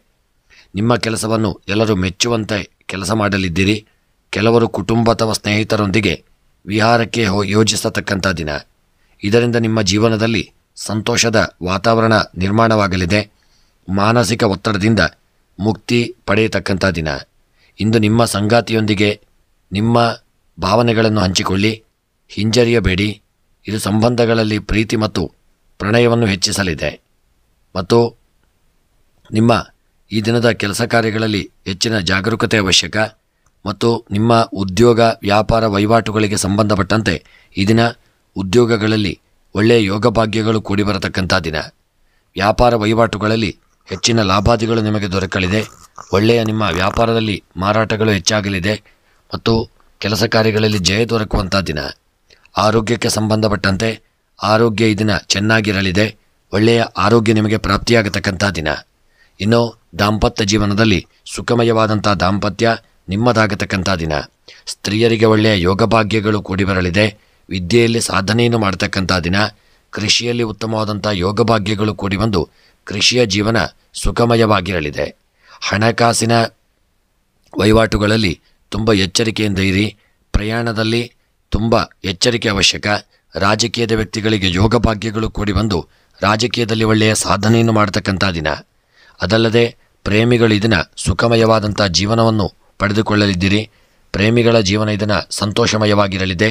ನಿಮ್ಮ ಕೆಲಸವನ್ನು ಎಲ್ಲರೂ ಮೆಚ್ಚುವಂತೆ ಕೆಲಸ ಮಾಡಲಿದ್ದೀರಿ. ಕೆಲವರು ಕುಟುಂಬ ಅಥವಾ ಸ್ನೇಹಿತರೊಂದಿಗೆ ವಿಹಾರಕ್ಕೆ ಯೋಜಿಸತಕ್ಕಂಥ ದಿನ. ಇದರಿಂದ ನಿಮ್ಮ ಜೀವನದಲ್ಲಿ ಸಂತೋಷದ ವಾತಾವರಣ ನಿರ್ಮಾಣವಾಗಲಿದೆ. ಮಾನಸಿಕ ಒತ್ತಡದಿಂದ ಮುಕ್ತಿ ಪಡೆಯತಕ್ಕಂಥ ದಿನ. ಇಂದು ನಿಮ್ಮ ಸಂಗಾತಿಯೊಂದಿಗೆ ನಿಮ್ಮ ಭಾವನೆಗಳನ್ನು ಹಂಚಿಕೊಳ್ಳಿ. ಹಿಂಜರಿಯಬೇಡಿ. ಇದು ಸಂಬಂಧಗಳಲ್ಲಿ ಪ್ರೀತಿ ಮತ್ತು ಪ್ರಣಯವನ್ನು ಹೆಚ್ಚಿಸಲಿದೆ ಮತ್ತು ನಿಮ್ಮ ಈ ದಿನದ ಕೆಲಸ ಕಾರ್ಯಗಳಲ್ಲಿ ಹೆಚ್ಚಿನ ಜಾಗರೂಕತೆ ಅವಶ್ಯಕ ಮತ್ತು ನಿಮ್ಮ ಉದ್ಯೋಗ ವ್ಯಾಪಾರ ವಹಿವಾಟುಗಳಿಗೆ ಸಂಬಂಧಪಟ್ಟಂತೆ ಈ ದಿನ ಉದ್ಯೋಗಗಳಲ್ಲಿ ಒಳ್ಳೆಯ ಯೋಗ ಭಾಗ್ಯಗಳು ಕೂಡಿ ಬರತಕ್ಕಂಥ ದಿನ. ವ್ಯಾಪಾರ ವಹಿವಾಟುಗಳಲ್ಲಿ ಹೆಚ್ಚಿನ ಲಾಭಾದಿಗಳು ನಿಮಗೆ ದೊರಕಲಿದೆ. ಒಳ್ಳೆಯ ನಿಮ್ಮ ವ್ಯಾಪಾರದಲ್ಲಿ ಮಾರಾಟಗಳು ಹೆಚ್ಚಾಗಲಿದೆ ಮತ್ತು ಕೆಲಸ ಕಾರ್ಯಗಳಲ್ಲಿ ಜಯ ದೊರಕುವಂಥ ದಿನ. ಆರೋಗ್ಯಕ್ಕೆ ಸಂಬಂಧಪಟ್ಟಂತೆ ಆರೋಗ್ಯ ಈ ದಿನ ಚೆನ್ನಾಗಿರಲಿದೆ. ಒಳ್ಳೆಯ ಆರೋಗ್ಯ ನಿಮಗೆ ಪ್ರಾಪ್ತಿಯಾಗತಕ್ಕಂಥ ದಿನ. ಇನ್ನು ದಾಂಪತ್ಯ ಜೀವನದಲ್ಲಿ ಸುಖಮಯವಾದಂಥ ದಾಂಪತ್ಯ ನಿಮ್ಮದಾಗತಕ್ಕಂಥ ದಿನ. ಸ್ತ್ರೀಯರಿಗೆ ಒಳ್ಳೆಯ ಯೋಗಭಾಗ್ಯಗಳು ಕೂಡಿ ಬರಲಿದೆ. ವಿದ್ಯೆಯಲ್ಲಿ ಸಾಧನೆಯನ್ನು ಮಾಡತಕ್ಕಂಥ ದಿನ. ಕೃಷಿಯಲ್ಲಿ ಉತ್ತಮವಾದಂಥ ಯೋಗಭಾಗ್ಯಗಳು ಕೂಡಿ ಬಂದು ಕೃಷಿಯ ಜೀವನ ಸುಖಮಯವಾಗಿರಲಿದೆ. ಹಣಕಾಸಿನ ವಹಿವಾಟುಗಳಲ್ಲಿ ತುಂಬ ಎಚ್ಚರಿಕೆಯಿಂದ ಇರಿ. ಪ್ರಯಾಣದಲ್ಲಿ ತುಂಬ ಎಚ್ಚರಿಕೆ ಅವಶ್ಯಕ. ರಾಜಕೀಯದ ವ್ಯಕ್ತಿಗಳಿಗೆ ಯೋಗಭಾಗ್ಯಗಳು ಕೂಡಿ ಬಂದು ರಾಜಕೀಯದಲ್ಲಿ ಒಳ್ಳೆಯ ಸಾಧನೆಯನ್ನು ಮಾಡತಕ್ಕಂಥ ದಿನ. ಅದಲ್ಲದೆ ಪ್ರೇಮಿಗಳು ಇದನ್ನ ಸುಖಮಯವಾದಂಥ ಜೀವನವನ್ನು ಪಡೆದುಕೊಳ್ಳಲಿದ್ದೀರಿ. ಪ್ರೇಮಿಗಳ ಜೀವನ ಇದನ್ನು ಸಂತೋಷಮಯವಾಗಿರಲಿದೆ.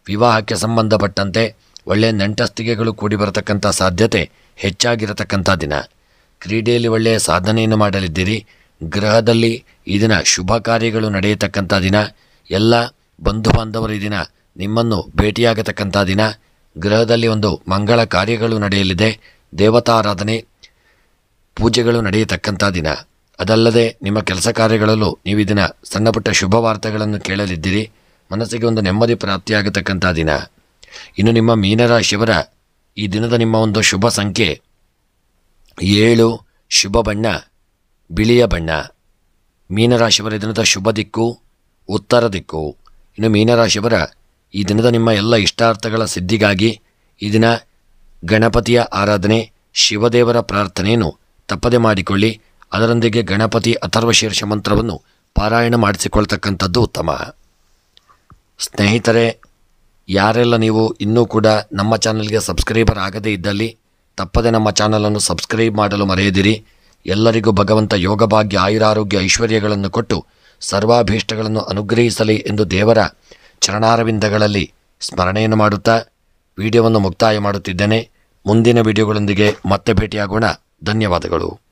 ವಿವಾಹಕ್ಕೆ ಸಂಬಂಧಪಟ್ಟಂತೆ ಒಳ್ಳೆಯ ನೆಂಟಸ್ತಿಗೆಗಳು ಕೂಡಿ ಬರತಕ್ಕಂಥ ಸಾಧ್ಯತೆ ಹೆಚ್ಚಾಗಿರತಕ್ಕಂಥ ದಿನ. ಕ್ರೀಡೆಯಲ್ಲಿ ಒಳ್ಳೆಯ ಸಾಧನೆಯನ್ನು ಮಾಡಲಿದ್ದೀರಿ. ಗೃಹದಲ್ಲಿ ಈ ದಿನ ಶುಭ ಕಾರ್ಯಗಳು ನಡೆಯತಕ್ಕಂಥ ದಿನ. ಎಲ್ಲ ಬಂಧು ಬಾಂಧವರು ಈ ದಿನ ನಿಮ್ಮನ್ನು ಭೇಟಿಯಾಗತಕ್ಕಂಥ ದಿನ. ಗೃಹದಲ್ಲಿ ಒಂದು ಮಂಗಳ ಕಾರ್ಯಗಳು ನಡೆಯಲಿದೆ. ದೇವತಾರಾಧನೆ ಪೂಜೆಗಳು ನಡೆಯತಕ್ಕಂಥ ದಿನ. ಅದಲ್ಲದೆ ನಿಮ್ಮ ಕೆಲಸ ಕಾರ್ಯಗಳಲ್ಲೂ ನೀವು ಇದನ್ನು ಸಣ್ಣ ಪುಟ್ಟ ಶುಭ ವಾರ್ತೆಗಳನ್ನು ಕೇಳಲಿದ್ದೀರಿ. ಮನಸ್ಸಿಗೆ ಒಂದು ನೆಮ್ಮದಿ ಪ್ರಾಪ್ತಿಯಾಗತಕ್ಕಂಥ ದಿನ. ಇನ್ನು ನಿಮ್ಮ ಮೀನರಾಶಿಯವರ ಈ ದಿನದ ನಿಮ್ಮ ಒಂದು ಶುಭ ಸಂಖ್ಯೆ 7, ಶುಭ ಬಣ್ಣ ಬಿಳಿಯ ಬಣ್ಣ. ಮೀನರಾಶಿಯವರ ದಿನದ ಶುಭ ದಿಕ್ಕು ಉತ್ತರ ದಿಕ್ಕು. ಇನ್ನು ಮೀನರಾಶಿಯವರ ಈ ದಿನದ ನಿಮ್ಮ ಎಲ್ಲ ಇಷ್ಟಾರ್ಥಗಳ ಸಿದ್ಧಿಗಾಗಿ ಈ ದಿನ ಗಣಪತಿಯ ಆರಾಧನೆ, ಶಿವದೇವರ ಪ್ರಾರ್ಥನೆಯನ್ನು ತಪ್ಪದೆ ಮಾಡಿಕೊಳ್ಳಿ. ಅದರೊಂದಿಗೆ ಗಣಪತಿ ಅಥರ್ವಶೀರ್ಷ ಮಂತ್ರವನ್ನು ಪಾರಾಯಣ ಮಾಡಿಸಿಕೊಳ್ತಕ್ಕಂಥದ್ದು ಉತ್ತಮ. ಸ್ನೇಹಿತರೆ, ಯಾರೆಲ್ಲ ನೀವು ಇನ್ನೂ ಕೂಡ ನಮ್ಮ ಚಾನಲ್ಗೆ ಸಬ್ಸ್ಕ್ರೈಬರ್ ಆಗದೇ ಇದ್ದಲ್ಲಿ ತಪ್ಪದೆ ನಮ್ಮ ಚಾನಲನ್ನು ಸಬ್ಸ್ಕ್ರೈಬ್ ಮಾಡಲು ಮರೆಯದಿರಿ. ಎಲ್ಲರಿಗೂ ಭಗವಂತ ಯೋಗಭಾಗ್ಯ, ಆಯುರಾರೋಗ್ಯ, ಐಶ್ವರ್ಯಗಳನ್ನು ಕೊಟ್ಟು ಸರ್ವಾಭೀಷ್ಟಗಳನ್ನು ಅನುಗ್ರಹಿಸಲಿ ಎಂದು ದೇವರ ಚರಣಾರವಿಂದಗಳಲ್ಲಿ ಸ್ಮರಣೆಯನ್ನು ಮಾಡುತ್ತಾ ವಿಡಿಯೋವನ್ನು ಮುಕ್ತಾಯ ಮಾಡುತ್ತಿದ್ದೇನೆ. ಮುಂದಿನ ವಿಡಿಯೋಗಳೊಂದಿಗೆ ಮತ್ತೆ ಭೇಟಿಯಾಗೋಣ. ಧನ್ಯವಾದಗಳು.